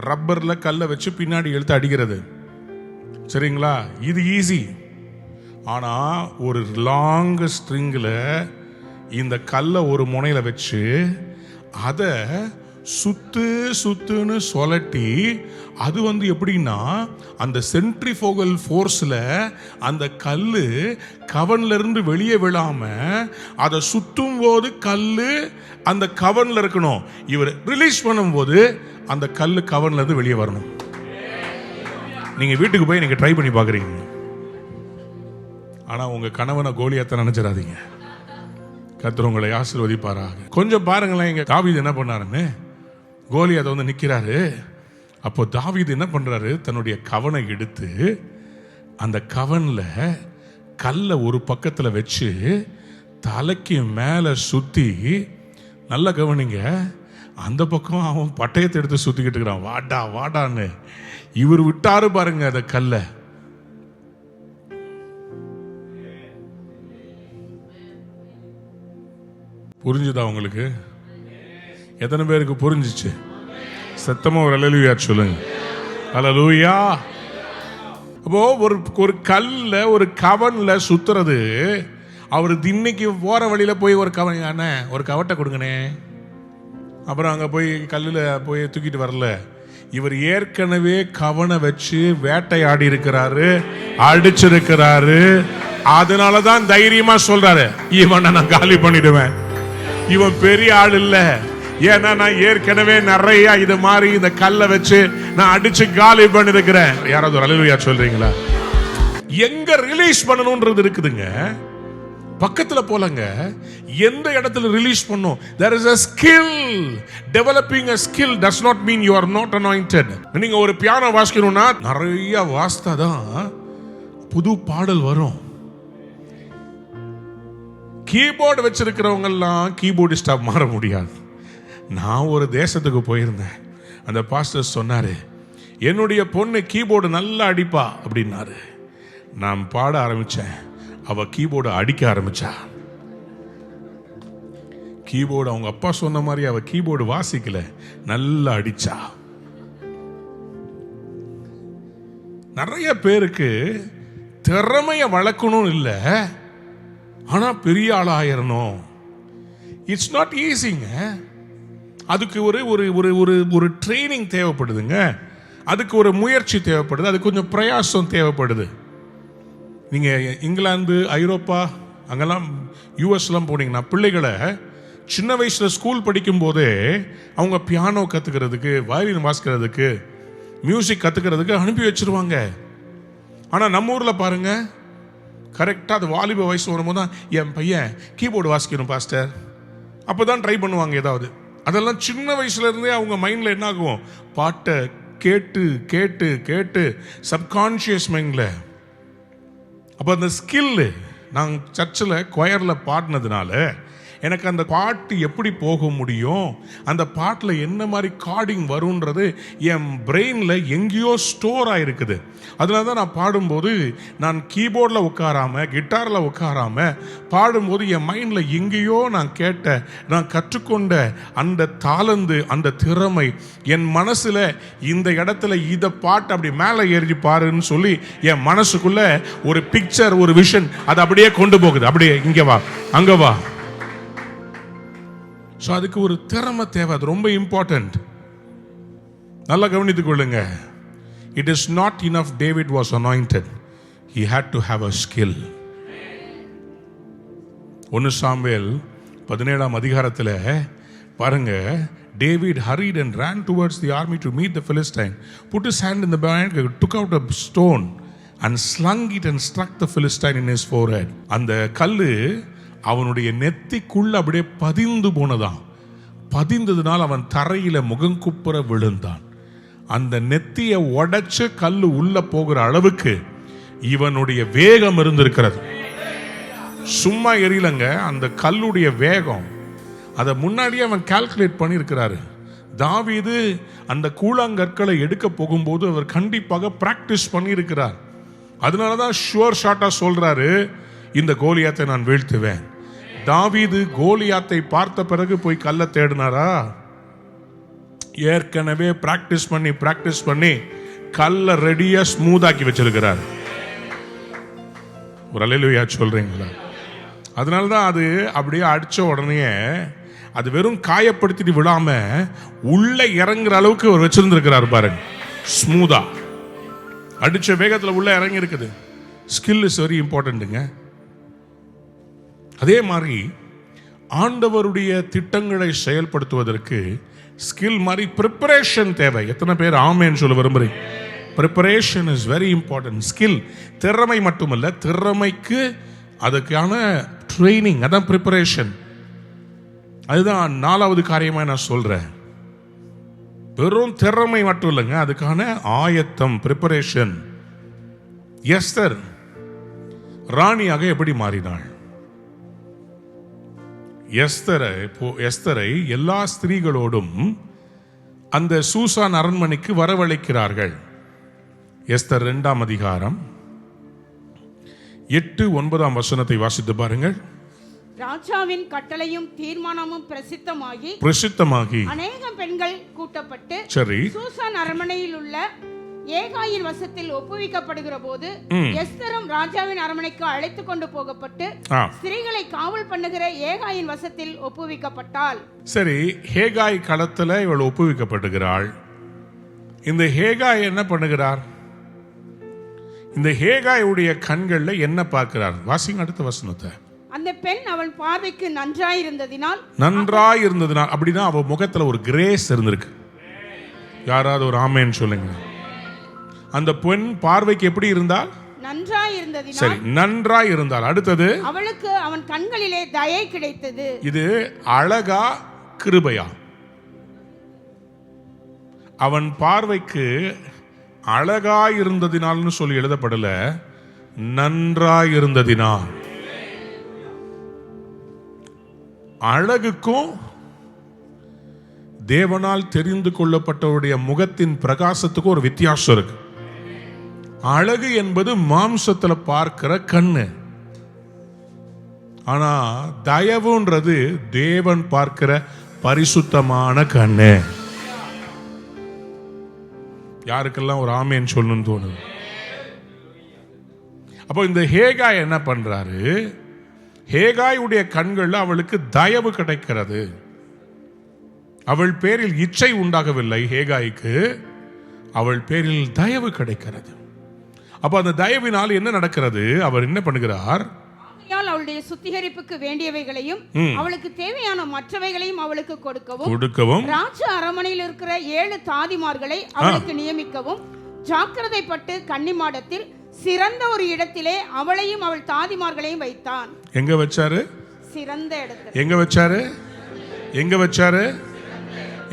ரப்பர்ல கல்லை வச்சு பின்னாடி எடுத்து அடிக்கிறது, சரிங்களா? இது ஈஸி. ஆனா ஒரு லாங் ஸ்ட்ரிங்ல இந்த கல்லை ஒரு முனையில வச்சு அதை சுத்துன்னு சொலட்டி, அது எப்படின்னா அந்த சென்ட்ரிஃபோகல் ஃபோர்ஸ்ல அந்த கல்லு கவன்ல இருந்து வெளியே விழாம அதை சுத்தும் போது கல்லு அந்த கவன்ல இருக்கணும். இவர் ரிலீஸ் பண்ணும் போது அந்த கல்லு கவன்ல இருந்து வெளியே வரணும். நீங்க வீட்டுக்கு போய் நீங்க ட்ரை பண்ணி பாக்குறீங்க. ஆனா உங்க கணவனை கோலியாத்தை நினைச்சிடாதீங்க. கர்த்தர் உங்களை ஆசீர்வதிப்பாராக. கொஞ்சம் பாருங்களேன், இங்க தாவீது என்ன பண்ணாருன்னு. கோலியாத் நிக்கிறாரு. அப்போ தாவீது என்ன பண்றாரு? தன்னுடைய கவனை எடுத்து அந்த கவன்ல கல்லை ஒரு பக்கத்துல வச்சு தலைக்கு மேல சுத்தி, நல்ல கவனிங்க, அந்த பக்கம் அவன் பட்டயத்தை எடுத்து சுத்திக்கிட்டு இருக்கிறான், வாடான்னு. இவர் விட்டாரு பாருங்க அந்த கல்லை. புரிஞ்சுதா உங்களுக்கு? எத்தனை பேருக்கு புரிஞ்சிச்சு? சத்தமா ஒரு அல்லேலூயா சொல்லுங்க. அல்லேலூயா. அப்போ ஒரு கல்ல, ஒரு கவன்ல சுத்துறது. அவரு இன்னைக்கு போற வழியில போய் ஒரு கவன், ஒரு கவட்டை கொடுங்கனே, அப்புறம் அங்க போய் கல்லுல போய் தூக்கிட்டு வரல. இவர் ஏற்கனவே கவனை வச்சு வேட்டையாடி இருக்கிறாரு, அடிச்சிருக்கிறாரு. அதனாலதான் தைரியமா சொல்றாரு, இவனை நான் காலி பண்ணிடுவேன், இவன் பெரிய ஆள் இல்ல, ஏன்னா நான் ஏற்கனவே நிறைய இது மாதிரி இந்த கல்லை வச்சு நான் அடிச்சு காலி பண்ணிருக்கிறேன். யாராவது ஒரு அல்லேலூயா சொல்றீங்களா? எங்க ரிலீஸ் பண்ணணும்ன்றது இருக்குதுங்க. பக்கத்துல போலங்க, எந்த இடத்துல ரிலீஸ் பண்ணும். there is a skill. developing a skill does not mean you are not anointed. நீங்க ஒரு பியானோ வாசிக்கணும்னா நிறைய வாசித்தாதான் புது பாடல் வரும். கீபோர்டு வச்சிருக்கிறவங்க எல்லாம் கீபோர்டிஸ்டா மாற முடியாது. நான் ஒரு தேசத்துக்கு போயிருந்தேன். அந்த பாஸ்டர் சொன்னாரு, என்னுடைய பொண்ணு கீபோர்டு நல்லா அடிப்பா அப்படின்னாரு. நான் பாட ஆரம்பிச்சேன், அவ கீபோர்டு அடிக்க ஆரம்பிச்சா. கீபோர்டு அவங்க அப்பா சொன்ன மாதிரி அவ கீபோர்டு வாசிக்கல, நல்லா அடிச்சா. நிறைய பேருக்கு திறமைய வளர்க்கணும் இல்லை, ஆனா பெரிய ஆளாயிரணும். It's not ஈஸிங்க. அதுக்கு ஒரு ஒரு ஒரு ஒரு ட்ரைனிங் தேவைப்படுதுங்க. அதுக்கு ஒரு முயற்சி தேவைப்படுது. அதுக்கு கொஞ்சம் பிரயாசம் தேவைப்படுது. நீங்கள் இங்கிலாந்து, ஐரோப்பா, அங்கெல்லாம் யூஎஸ்லாம் போனீங்கன்னா பிள்ளைகளை சின்ன வயசில் ஸ்கூல் படிக்கும் போதே அவங்க பியானோ கற்றுக்கிறதுக்கு, வயலின் வாசிக்கிறதுக்கு, மியூசிக் கற்றுக்கிறதுக்கு அனுப்பி வச்சிருவாங்க. ஆனால் நம்ம ஊரில் பாருங்க, கரெக்டாக அது வாலிப வயசு வரும்போது தான் என் பையன் கீபோர்டு வாசிக்கணும் பாஸ்டர், அப்போ தான் ட்ரை பண்ணுவாங்க ஏதாவது. அதெல்லாம் சின்ன வயசுலேருந்தே அவங்க மைண்டில் என்ன ஆகும், பாட்டை கேட்டு கேட்டு கேட்டு சப்கான்ஷியஸ் மைண்டில். அப்போ அந்த ஸ்கில்லு, நாங்கள் சர்ச்சில் கொயரில் பாடினதுனால எனக்கு அந்த பாட்டு எப்படி போக முடியும், அந்த பாட்டில் என்ன மாதிரி கார்டிங் வரும்ன்றது என் பிரெயினில் எங்கேயோ ஸ்டோர் ஆகிருக்குது. அதனால தான் நான் பாடும்போது நான் கீபோர்டில் உட்காராமல், கிட்டாரில் உட்காராமல் பாடும்போது என் மைண்டில் எங்கேயோ நான் கேட்ட, நான் கற்றுக்கொண்ட அந்த தாளந்து, அந்த திறமை என் மனசில் இந்த இடத்துல இதை பாட்டு அப்படி மேலே ஏறி பாருன்னு சொல்லி என் மனசுக்குள்ள ஒரு பிக்சர், ஒரு விஷன் அதை அப்படியே கொண்டு போகுது. அப்படியே இங்கே வா, அங்கே வா. ஸோ அதுக்கு ஒரு திறமை தேவை. அது ரொம்ப இம்பார்ட்டன்ட். நல்லா கவனித்துக் கொள்ளுங்க. It is not enough David was anointed, he had to have a skill. 1 Samuel 17ஆம் அதிகாரத்தில் பாருங்க, David hurried and ran towards the army to meet the Philistine, put his hand in the bag, took out a stone and slung it and struck the Philistine in his forehead. அந்த கல்லு அவனுடைய நெத்திக்குள்ள அப்படியே பதிந்து போனதான். பதிந்ததுனால் அவன் தரையில முகங்குப்புற விழுந்தான். அந்த நெத்தியை உடைச்சு கல்லு உள்ள போகிற அளவுக்கு இவனுடைய வேகம் இருந்திருக்கிறது. சும்மா எரியலங்க, அந்த கல்லுடைய வேகம். அதை முன்னாடியே அவன் கால்குலேட் பண்ணியிருக்கிறாரு. தாவீது அந்த கூழாங்கற்களை எடுக்க போகும்போது அவர் கண்டிப்பாக பிராக்டிஸ் பண்ணியிருக்கிறார். அதனாலதான் ஷுவர் ஷாட்டா சொல்றாரு, இந்த கோலியாத்தை நான் வீழ்த்துவேன். தாவீது கோலியாத்தை பார்த்த பிறகு போய் கல்லை தேடினாரா? ஏற்கனவே பிராக்டிஸ் பண்ணி கல்லை ரெடியா ஸ்மூதாக்கி வச்சிருக்கிறார். ஒரு அல்லேலூயா சொல்றீங்களா? அதனாலதான் அது அப்படியே அடிச்ச உடனே அது வெறும் காயப்படுத்திட்டு விடாம உள்ள இறங்குற அளவுக்கு அவர் வச்சிருந்திருக்கிறார் பாருங்க. ஸ்மூதா அடிச்ச வேகத்தில் உள்ள இறங்கி இருக்குது. ஸ்கில் இஸ் வெரி இம்பார்ட்டன்ட்டுங்க. அதே மாதிரி ஆண்டவருடைய திட்டங்களை செயல்படுத்துவதற்கு ஸ்கில் மாதிரி ப்ரிப்பரேஷன் தேவை. எத்தனை பேர் ஆமேன்னு சொல்ல விரும்புறீங்க? Preparation is very important. Skill திறமை மட்டுமல்ல, திறமைக்கு அதுக்கான ட்ரைனிங், அதான் ப்ரிப்பரேஷன். அதுதான் 4வது காரியமாக நான் சொல்றேன். வெறும் திறமை மட்டும் இல்லைங்க, அதுக்கான ஆயத்தம், ப்ரிப்பரேஷன். எஸ்தர் ராணியாக எப்படி மாறினாள்? எஸ்தரை எல்லா ஸ்திரீகளோடும் அந்த சூசான் அரண்மனைக்கு வரவழைக்கிறார்கள். எஸ்தர் 2ஆம் அதிகாரம் 8-9 வசனத்தை வாசித்து பாருங்கள். ராஜாவின் கட்டளையும் தீர்மானமும் பிரசித்தமாகி அநேக பெண்கள் கூட்டப்பட்டு சரி சூசான் அரண்மனையில் உள்ள ஏகாயின் வசத்தில் ஒப்புவிக்கப்படுகிற போது எஸ்தரும் ராஜாவின் அரண்மனைக்கு அழைத்து கொண்டு போகப்பட்டு ஸ்திரீகளை காவல் பண்ணுகிற ஏகாயின் வசத்தில் ஒப்புவிக்கப்பட்டாள். சரி, ஹேகாய் களத்துல இவள் ஒப்புவிக்கப்படுகிறாள். இந்த ஹேகாய் என்ன பண்ணுகிறார்? இந்த ஹேகாயுடைய கண்கள்ல என்ன பார்க்கிறார்? வாசிங்க அடுத்த வசனத்தை. அந்த பெண் அவள் பார்வைக்கு நன்றாயிருந்ததினால் அப்படின்னா அவ முகத்துல ஒரு கிரேஸ் இருந்திருக்கு. யாராவது ஒரு ஆமேன்னு சொல்லுங்க. அந்த பெண் பார்வைக்கு எப்படி இருந்தால்? நன்றாயிருந்ததினால் இருந்ததினால், சரி, நன்றாய் இருந்தால். அடுத்தது, அவளுக்கு அவன் கண்களிலே தயை கிடைத்தது. இது அழகா கிருபையா? அவன் பார்வைக்கு அழகாய் இருந்ததினால்னு சொல்லி எழுதப்படல, நன்றாய் இருந்ததினால். அழகுக்கும் தேவனால் தெரிந்து கொள்ளப்பட்டவருடைய முகத்தின் பிரகாசத்துக்கும் ஒரு வித்தியாசம் இருக்கு. அழகு என்பது மாம்சத்துல பார்க்கிற கண்ணு. ஆனா தயவுன்றது தேவன் பார்க்கிற பரிசுத்தமான கண்ணு. யாருக்கெல்லாம் ஒரு ஆமேன் சொல்லணும்னு தோணுது? அப்போ இந்த ஹேகாய் என்ன பண்றாரு? ஹேகாயுடைய கண்கள்ல அவளுக்கு தயவு கிடைக்கிறது. அவள் பேரில் இச்சை உண்டாகவில்லை ஹேகாய்க்கு, அவள் பேரில் தயவு கிடைக்கிறது. அப்ப அந்த தயவினால் என்ன நடக்கிறது? அவர் என்ன பண்ணுகிறார்? அவளுடைய சுத்திகரிப்புக்கு வேண்டியவைகளையும் அவளுக்கு தேவையான மற்றவைகளையும் அவளுக்கு கொடுக்கவும் ராஜ அரமனையில் இருக்கிற 7 தாதிமார்களை அவளுக்கு நியமிக்கவும் ஜாக்கிரதைப்பட்டு கன்னிமாடத்தில் சிறந்த ஒரு இடத்திலே அவளையும் அவள் தாதிமார்களையும் வைத்தான். எங்க வச்சாரு? சிறந்த இடத்தில். எங்க வச்சாரு? எங்க வச்சாரு?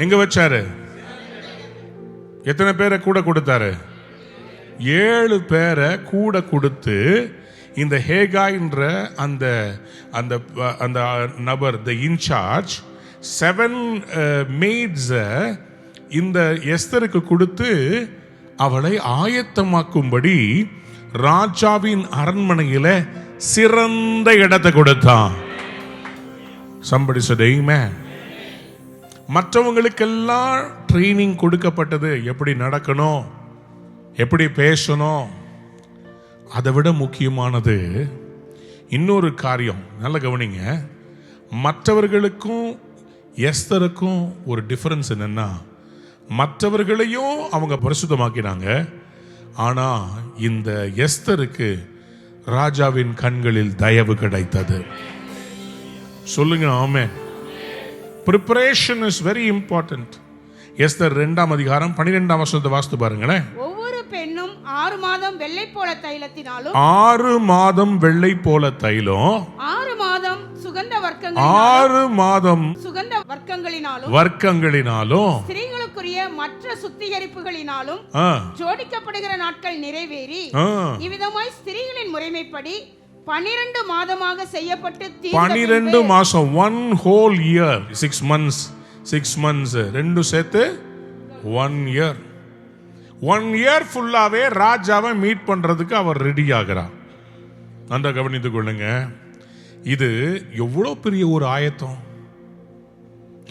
எங்க வச்சாரு? எத்தனை பேரை கூட கொடுத்தாரு? 7 பேரை கூட கொடுத்து இந்த ஹேகாய்ன்ற அந்த அந்த அந்த நபர், த இன்சார்ஜ், 7 மெய்ட்ஸ் இந்த எஸ்தருக்கு கொடுத்து அவளை ஆயத்தமாக்கும்படி ராஜாவின் அரண்மனையில சிறந்த இடத்தை கொடுத்தான். Somebody said amen. மற்றவங்களுக்கெல்லாம் ட்ரைனிங் கொடுக்கப்பட்டது, எப்படி நடக்கணும், எப்படி பேசணும். அதை விட முக்கியமானது இன்னொரு காரியம். நல்ல கவனிங்க. மற்றவர்களுக்கும் எஸ்தருக்கும் ஒரு டிஃபரன்ஸ் என்னன்னா, மற்றவர்களையும் அவங்க பரிசுத்தமாக்கினாங்க. ஆனா இந்த எஸ்தருக்கு ராஜாவின் கண்களில் தயவு கிடைத்தது. சொல்லுங்க ஆமென். Preparation is very important. Esther 2ஆம் அதிகாரம் 12ஆம் வசனத்தை வாசித்து பாருங்களேன். ஒவ்வொரு பெண்ணும் 6 மாதம் வெள்ளை போல தைலத்தினாலும் 6 மாதம் வெள்ளை போல தைலம் 6 மாதம் சுகந்த 6 மாதம் சுகந்த வர்க்கங்களினாலும் ஸ்திரீகளுக்குரிய மற்ற சுத்திகரிப்புகளினாலும் ஜோடிக்கப்படுகிற நாட்கள் நிறைவேறி இவ்விதமாய் ஸ்திரீகளின் முறைமைப்படி 12 மாதமாக செய்யப்பட்டு 12 மாசம், 1 whole year, 6 months ரெண்டு சேர்த்து 1 year. 1 year ஃபுல்லாவே ராஜாவை மீட் பண்றதுக்கு அவர் ரெடி ஆகிறார். நன்றா கவனித்துக் கொள்ளுங்க. இது எவ்வளவு பெரிய ஒரு ஆயத்தம்,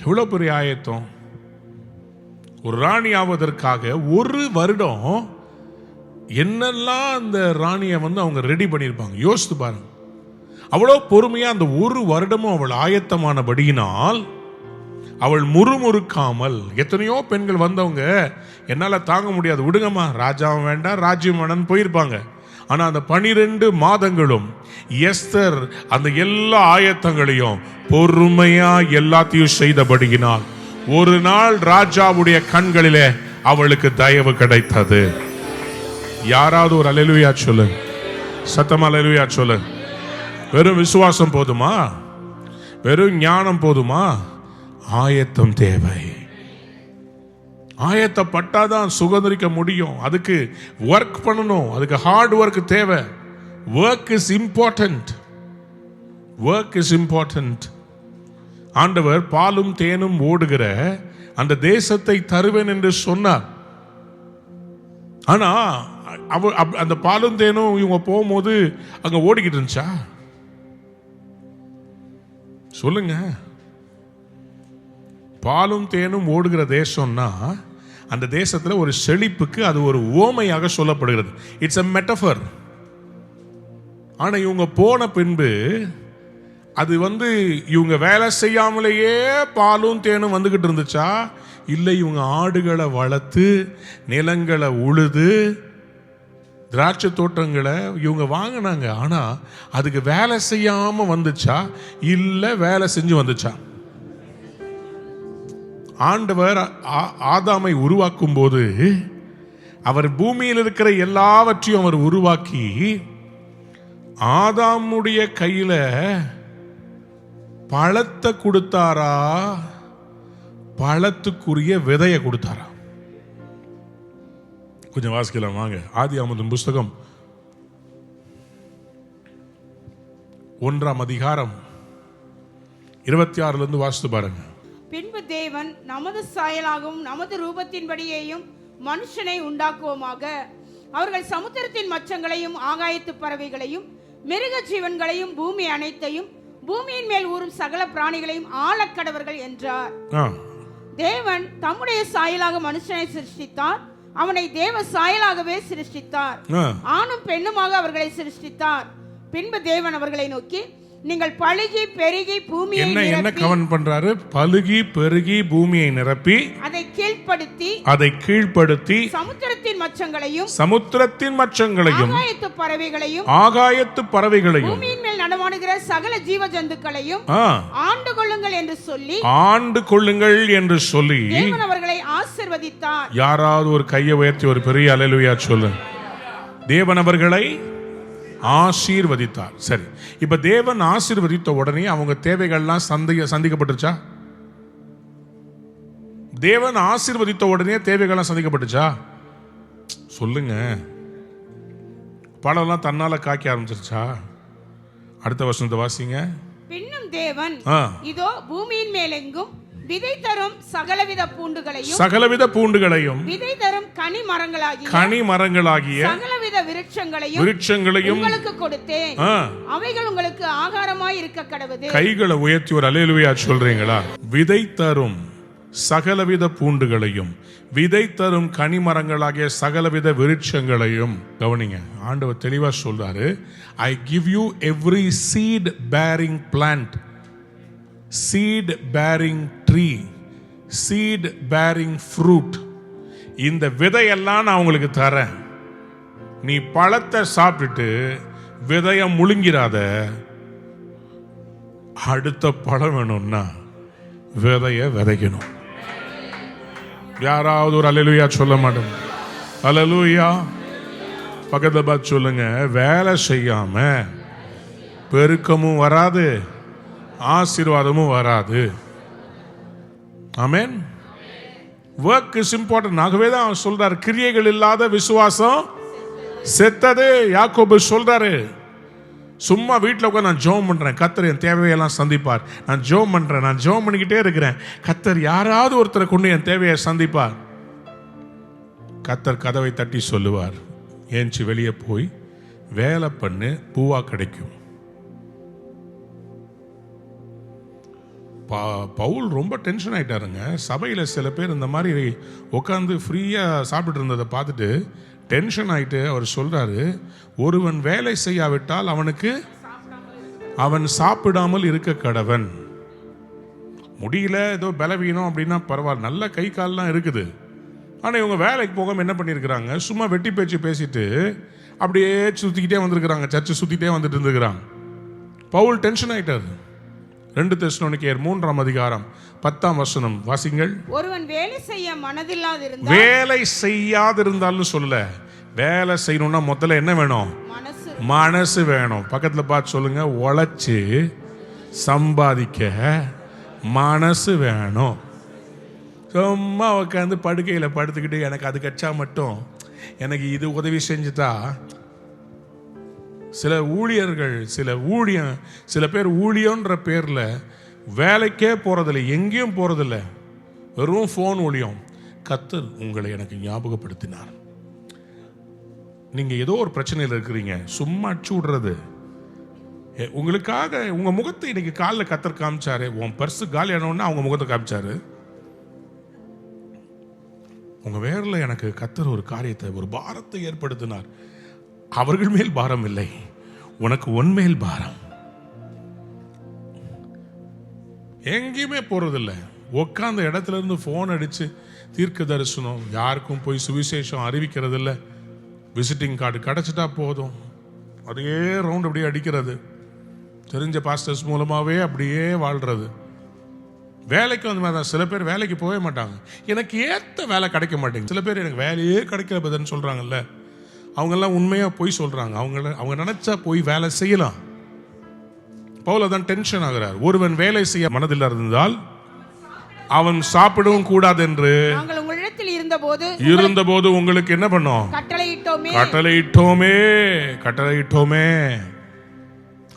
எவ்வளவு பெரிய ஆயத்தம். ஒரு ராணி ஆவதற்காக 1 வருடம் என்னெல்லாம் அந்த ராணியை அவங்க ரெடி பண்ணியிருப்பாங்க யோசித்து பாருங்க. அவ்வளோ பொறுமையா அந்த 1 வருடமும் அவள் ஆயத்தமானபடியினால் அவள் முறுமுறுக்காமல், எத்தனையோ பெண்கள் வந்தவங்க என்னால தாங்க முடியாது, விடுங்கம்மா, ராஜாவும் வேண்டாம் ராஜ்யம் வேண்டாம்னு போயிருப்பாங்க. ஆனா அந்த 12 மாதங்களும் எஸ்தர் அந்த எல்லா ஆயத்தங்களையும் பொறுமையா எல்லாத்தையும் செய்தபடியினால் ஒரு நாள் ராஜாவுடைய கண்களிலே அவளுக்கு தயவு கிடைத்தது. யாராவது ஒரு அல்லேலூயா சொல்லுங்க, சத்தமா அல்லேலூயா சொல்லுங்க. வெறும் விசுவாசம் போதுமா? வெறும் ஞானம் போதுமா? ஆயத்தம் தேவை. ஆயத்தப்பட்டாதான் சுதந்திரிக்க முடியும். அதுக்கு ஒர்க் பண்ணணும், அதுக்கு ஹார்ட் ஒர்க் தேவை. Work is important. Work is important. ஆண்டவர் பாலும் தேனும் ஓடுகிற அந்த தேசத்தை தருவேன் என்று சொன்னார். ஆனா அந்த பாலும் தேனும் இவங்க போகும்போது அங்க ஓடிக்கிட்டு இருந்துச்சா? சொல்லுங்க. பாலும் தேனும் ஓடுகிற தேசம்னா அந்த தேசத்துல ஒரு செழிப்புக்கு அது ஒரு ஓமையாக சொல்லப்படுகிறது. It's a metaphor. ஆனா இவங்க போன பின்பு அது இவங்க வேலை செய்யாமலேயே பாலும் தேனும் வந்துகிட்டு இருந்துச்சா? இல்லை, இவங்க ஆடுகளை வளர்த்து நிலங்களை உழுது திராட்சை தோட்டங்களை இவங்க வாங்கினாங்க. ஆனா அதுக்கு வேலை செய்யாம வந்துச்சா இல்ல வேலை செஞ்சு வந்துச்சா? ஆண்டவர் ஆதாமை உருவாக்கும் போது அவர் பூமியில் இருக்கிற எல்லாவற்றையும் அவர் உருவாக்கி ஆதாமுடைய கையில பழத்தை கொடுத்தாரா, பழத்துக்குரிய விதையை கொடுத்தாரா? கொஞ்சம் வாசிக்கலாம் வாங்க. ஆதியாகமத்தின் புஸ்தகம் 1ஆம் அதிகாரம் 26 வாசித்து பாருங்க. பின்பு தேவன் நமது சாயலாகவும் நமது ரூபத்தின்படியேயும் மனுஷனை உண்டாக்குவோமாக, அவர்கள் சமுத்திரத்தின் மச்சங்களையும் ஆகாயத்து பறவைகளையும் மிருக ஜீவன்களையும் பூமி அனைத்தையும் பூமியின் மேல் ஊறும் சகல பிராணிகளையும் ஆளக்கடவர்கள் என்றார். தேவன் தம்முடைய சாயலாக மனுஷனை சிருஷ்டித்தார், அவனை தேவ சாயலாகவே சிருஷ்டித்தார், ஆணும் பெண்ணுமாக அவர்களை சிருஷ்டித்தார். பின்பு தேவன் அவர்களை நோக்கி, நீங்கள் பலுகி பெருகி பூமியை என்ன கவனம் பண்றாரு? பலுகி பெருகி பூமியை நிரப்பி அதை கீழ்ப்படுத்தி சமுத்திரத்தின் மச்சங்களையும் ஆகாயத்து பறவைகளையும் பூமியின் மேல் நடமாடுகிற சகல ஜீவ ஜந்துக்களையும் ஆண்டு கொள்ளுங்கள் என்று சொல்லி தேவன் அவர்களை ஆசீர்வதித்தார். யாராவது ஒரு கையை உயர்த்தி ஒரு பெரிய அல்லேலூயா சொல்லு. தேவன் அவர்களை ஆசீர்வதித்தார். சரி, இப்ப தேவன் ஆசீர்வதித்த உடனே அவங்க தேவைகள்லாம் சந்திக்கப்பட்டுச்சா? தேவன் ஆசீர்வதித்த உடனே தேவைகள்லாம் சந்திக்கப்பட்டுச்சா? சொல்லுங்க. பழம்லாம் தன்னால காய்க்க ஆரம்பிச்சிருச்சா? அடுத்த வசனத்தை வாசிங்க. பின்னும் தேவன் இதோ பூமியின் மேலெங்கும் விதை தரும் சகலவித பூண்டுகளையும் விதை தரும் கனி மரங்களாகிய சகலவித விருட்சங்களையும் உங்களுக்கு கொடுத்தேன், அவைகள் உங்களுக்கு ஆகாரமாய் இருக்க கடவுது. கைகளை உயர்த்தி ஒரு அல்லேலூயா சொல்றீங்களா? விதை தரும் சகலவித பூண்டுகளையும் விதை தரும் கனி மரங்களாகிய சகலவித விருட்சங்களையும். கவனிங்க, ஆண்டவர் தெளிவா சொல்றாரு, I give you every seed bearing plant, seed bearing tree, seed bearing fruit. இந்த விதையெல்லாம் நான் உங்களுக்கு தரேன். நீ பழத்தை சாப்பிட்டுட்டு விதைய முழுங்கிறாத. அடுத்த பழம் வேணும்னா விதைய விதைக்கணும். யாராவது ஒரு அல்லேலூயா சொல்ல மாட்டேன்? அல்லேலூயா. பக்கத்துல பார்த்து சொல்லுங்க. வேலை செய்யாம பெருக்கமும் வராது, ஆசீர்வாதமும் வராது. ஆமென். work is important. ஆகவே தான் அவர் சொல்றார், கிரியைகள் இல்லாத விசுவாசம் செத்தது. யாக்கோபு சொல்றாரு, சும்மா வீட்டில் உட்காந்து நான் ஜெபம் பண்றேன், கர்த்தர் என் தேவையெல்லாம் சந்திப்பார். நான் ஜெபம் பண்றேன், நான் ஜெபம் பண்ணிக்கிட்டே இருக்கிறேன், கர்த்தர் யாராவது ஒருத்தரை கொண்டு என் தேவையை சந்திப்பார். கர்த்தர் கதவை தட்டி சொல்லுவார், ஏஞ்சி வெளியே போய் வேலை பண்ணு, பூவா கிடைக்கும். பவுல் ரொம்ப டென்ஷன் ஆயிட்டாருங்க. சபையில் சில பேர் இந்த மாதிரி உட்காந்து ஃப்ரீயாக சாப்பிட்டு இருந்ததை பார்த்துட்டு டென்ஷன் ஆயிட்டு அவர் சொல்றாரு, ஒருவன் வேலை செய்யாவிட்டால் அவன் சாப்பிடாமல் இருக்க கடவன். முடியல, ஏதோ பலவீனம் அப்படின்னா பரவாயில்ல, நல்ல கை கால்லாம் இருக்குது. ஆனால் இவங்க வேலைக்கு போகாமல் என்ன பண்ணியிருக்கிறாங்க, சும்மா வெட்டி பேச்சு பேசிட்டு அப்படியே சுற்றிக்கிட்டே வந்திருக்கிறாங்க, சர்ச்சை சுற்றிக்கிட்டே வந்துட்டு இருந்துக்கிறாங்க. பவுல் டென்ஷன் ஆயிட்டாரு. 2 தெசலோனிக்கேயர் 3ஆம் அதிகாரம் 10ஆம் வசனம் வாசிங்கள். ஒருவன் வேலை செய்ய மனதில்லாதிருந்தால், வேலை செய்யாதிருந்தால்னு சொல்லல, வேலை செய்யணும்னா முதல்ல என்ன வேணும்? மனசு வேணும். பக்கத்துல பார்த்து சொல்லுங்க, உழைச்சு சம்பாதிக்க மனசு வேணும். சும்மா உட்காந்து படுக்கையில் படுத்துக்கிட்டு எனக்கு அது கச்சா மட்டும், எனக்கு இது உதவி செஞ்சுட்டா. சில ஊழியர்கள் சில பேர் ஊழியன்ற பேர்ல வேலைக்கே போறதில்லை, எங்கேயும் போறதில்லை, வெறும் போன் ஊழியம். கர்த்தர் உங்களை எனக்கு ஞாபகப்படுத்தினார். நீங்க ஏதோ ஒரு பிரச்சனையில் இருக்கிறீங்க, சும்மா அடிச்சு விடுறது. உங்களுக்காக உங்க முகத்தை இன்னைக்கு காலில் கர்த்தர் காமிச்சாரு. உன் பர்சு காலி ஆனோன்னா அவங்க முகத்தை காமிச்சாரு. உங்க வேர்ல எனக்கு கர்த்தர் ஒரு காரியத்தை, ஒரு பாரத்தை ஏற்படுத்தினார். அவர்கள் மேல் பாரம் இல்லை, உனக்கு உன்மேல் பாரம். எங்கேயுமே போறதில்லை, உட்கார்ந்த இடத்துல இருந்து போன் அடிச்சு தீர்க்க தரிசனம், யாருக்கும் போய் சுவிசேஷம் அறிவிக்கிறது இல்லை. விசிட்டிங் கார்டு கிடைச்சிட்டா போதும், அதையே ரவுண்ட் அப்படியே அடிக்கிறது, தெரிஞ்ச பாஸ்டர்ஸ் மூலமாவே அப்படியே வாழ்றது. வேலைக்கு வந்து மாதிரி சில பேர் வேலைக்கு போகவே மாட்டாங்க, எனக்கு ஏற்ற வேலை கிடைக்க மாட்டேங்குது. சில பேர் எனக்கு வேலையே கிடைக்கல பதன்னு சொல்றாங்கல்ல, அவங்கெல்லாம் உண்மையா போய் சொல்றாங்க. அவங்க நினைச்சா போய் வேலை செய்யலாம். பவுல் தான் டென்ஷன் ஆகிறார். ஒருவன் வேலை செய்ய மனதில் இருந்தால் அவன் சாப்பிடவும் கூடாது என்று நாங்கள் உங்களிடத்தில் இருந்தபோது உங்களுக்கு என்ன பண்ணோம்? கட்டளையிட்டோமே.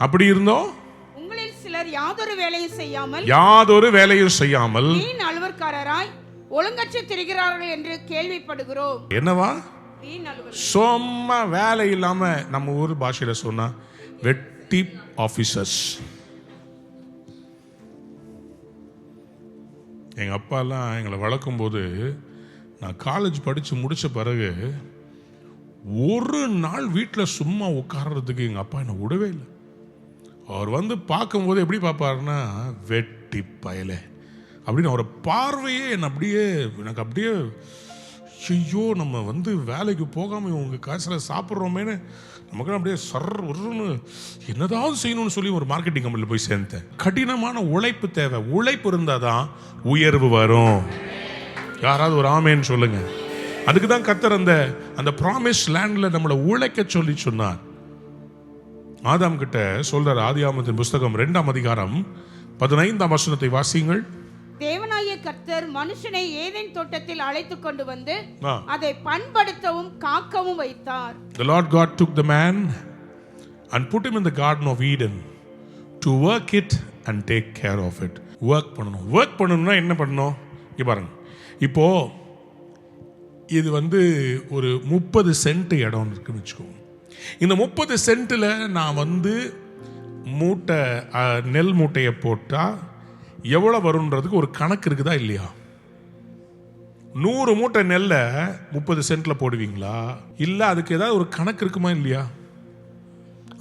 அப்படி இருந்தோம். உங்களில் சிலர் யாதொரு வேலையும் செய்யாமல் வீண் அலுவற்காரராய் ஒழுங்கற்று திரிகிறார்கள் என்று கேள்விப்படுகிறோம். என்னவா? சும்மா வேலை இல்லாம, நம்ம ஊர் பாஷையில சொன்னா வெட்டி ஆபீசர்ஸ். எங்க அப்பாலாம் எங்களை வளர்க்கும் போது, நான் காலேஜ் படிச்சு முடிச்ச பிறகு ஒரு நாள் வீட்டில் சும்மா உட்கார்றதுக்கு எங்க அப்பா என்னை விடவே இல்லை. அவர் வந்து பார்க்கும்போது எப்படி பார்ப்பாருன்னா, வெட்டி பயலே அப்படின்னு அவரை பார்வையே எனக்கு அப்படியே ஐயோ, நம்ம வந்து வேலைக்கு போகாமல் இவங்க காசில் சாப்பிட்றோமேனு நமக்கு அப்படியே ஒருன்னு என்னதாவது செய்யணும்னு சொல்லி ஒரு மார்க்கெட்டிங் கம்பெனியில் போய் சேர்ந்தேன். கடினமான உழைப்பு தேவை. உழைப்பு இருந்தால் தான் உயர்வு வரும். யாராவது ஒரு ஆமேன்னு சொல்லுங்க. அதுக்கு தான் கர்த்தர் அந்த ப்ராமிஸ் லேண்ட்ல நம்மளை உழைக்க சொல்லி சொன்னார். ஆதாம் கிட்ட சொல்றார். ஆதியாகமத்தின் புஸ்தகம் 2ஆம் அதிகாரம் 15ஆம் வசனத்தை வாசியுங்கள். தேவனாகிய கர்த்தர் மனுஷனை ஏதேன் தோட்டத்தில் அழைத்துக் கொண்டு வந்து அதை பண்படுத்தவும் காக்கவும் வைத்தார். The Lord God took the man and put him in the garden of Eden to work it and take care of it. Work பண்ணணும்னா என்ன பண்ணணும்? இங்க பாருங்க. இப்போ இது வந்து ஒரு 30 சென்ட் இடம் இருக்குன்னு வச்சுக்கோங்க. இந்த 30 சென்ட்ல நான் வந்து நெல் மூட்டையை போட்டா எவ்வளவு வரும்ன்றதுக்கு ஒரு கணக்கு இருக்குதா இல்லையா? 100 மூட்டை நெல்ல 30 சென்ட்ல போடுவீங்களா? இல்ல அதுக்கு ஏதாவது ஒரு கணக்கு இருக்குமா இல்லையா?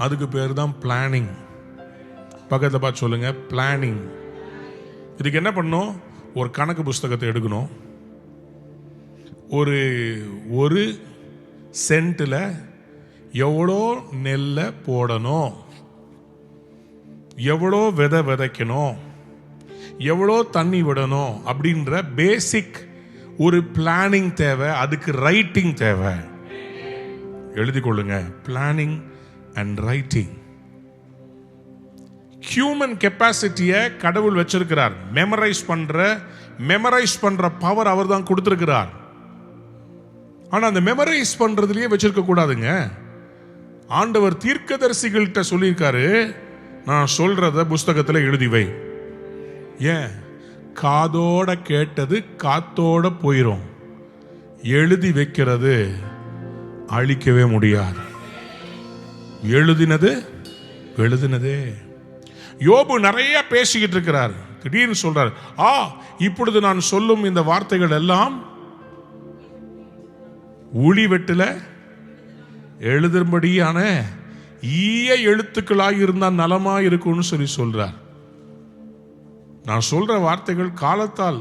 அதுக்கு பேர் தான் பிளானிங். பக்கத்துல பார்த்து சொல்லுங்க, பிளானிங். இதுக்கு என்ன பண்ணணும்? ஒரு கணக்கு புஸ்தகத்தை எடுக்கணும். ஒரு சென்ட்ல எவ்வளோ நெல்லை போடணும், எவ்வளோ விதைக்கணும், எவ்வளோ தண்ணி விடணும் அப்படின்ற பேசிக் ஒரு பிளானிங் தேவை. அதுக்கு ரைட்டிங் தேவை. எழுதி கொள்ளுங்க, பிளானிங் அண்ட் ரைட்டிங். ஹியூமன் கெப்பாசிட்டியை கடவுள் வச்சிருக்கிறார். மெமரைஸ் பண்ற பவர் அவர் தான் கொடுத்திருக்கிறார். ஆனா அந்த மெமரைஸ் பண்றதுலயே வச்சிருக்க கூடாதுங்க. ஆண்டவர் தீர்க்கதரிசிகள்கிட்ட சொல்லியிருக்காரு, நான் சொல்றத புஸ்தகத்தில் எழுதி வை. ஏன்? காதோட கேட்டது காத்தோட போயிரும், எழுதி வைக்கிறது அழிக்கவே முடியாது. எழுதினதே. யோபு நிறைய பேசிக்கிட்டு இருக்கிறார். திடீர்னு சொல்றார், இப்பொழுது நான் சொல்லும் இந்த வார்த்தைகள் எல்லாம் ஊழி வெட்டுல எழுதும்படியான ஈய எழுத்துக்களாக இருந்தால் நலமா இருக்கும்னு சொல்லி சொல்றார். நான் சொல்ற வார்த்தைகள் காலத்தால்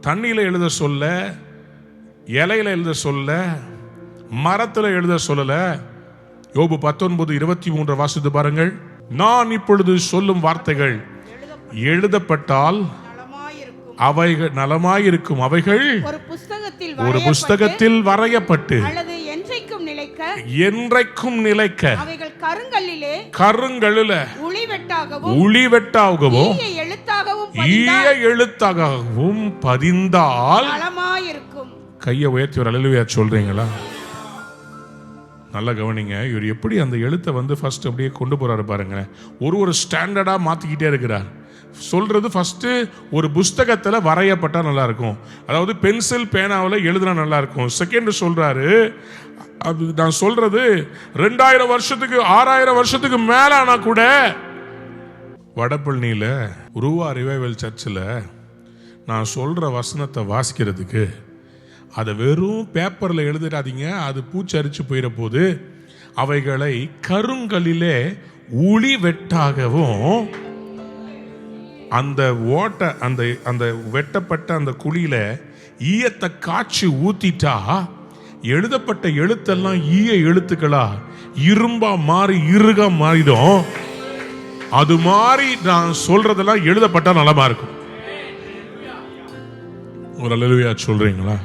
தண்ணியில எழுத சொல்ல, இலையில எழுத சொல்ல, மரத்துல எழுத சொல்லல. யோபு 19:23 வாசித்து பாருங்கள். நான் இப்பொழுது சொல்லும் வார்த்தைகள் எழுதப்பட்டால் அவைகள் நலமாயிருக்கும். அவைகள் ஒரு புஸ்தகத்தில் வரையப்பட்டு என்றைக்கும் நிலைக்க கருங்கல்லில உளிவெட்டாகவும் ஈய எழுத்தாகவும் பதிந்தால் கையை உயர்த்தி ஒரு அல்லேலூயா சொல்றீங்களா? நல்லா கவனிங்க. இவர் எப்படி அந்த எழுத்தை வந்து ஃபர்ஸ்ட் அப்படியே கொண்டு போறாரு பாருங்க. ஒரு ஸ்டாண்டர்டா மாத்திக்கிட்டே இருக்கிறார். சொல்றது ஃபர்ஸ்ட் ஒரு புஸ்தகத்துல வரையப்பட்டா நல்லா இருக்கும், அதாவது பென்சில் பேனாவில் எழுதுனா நல்லா இருக்கும். செகண்ட் சொல்றாரு, அது நான் சொல்றது 2000 வருஷத்துக்கு 6000 வருஷத்துக்கு மேல ஆனா கூட வடபழனியில உருவா ரிவைவல் சர்ச்சில் நான் சொல்ற வசனத்தை வாசிக்கிறதுக்கு அதை வெறும் பேப்பர்ல எழுதிடாதீங்க, அது பூச்சரிச்சு போயிட போது. அவைகளை கருங்கல்லிலே உளி வெட்டாகவும் அந்த ஓட்ட அந்த வெட்டப்பட்ட அந்த குழியில ஈயத்தை காய்ச்சி ஊத்திட்டா எழுதப்பட்ட எழுத்தெல்லாம் ஈய எழுத்துக்களா இரும்பா மாறி இருகா மாறிடும். அது மாதிரி நான் சொல்றதெல்லாம் எழுதப்பட்டா நலமா இருக்கும். ஒரு அல்லேலூயா சொல்றீங்களா?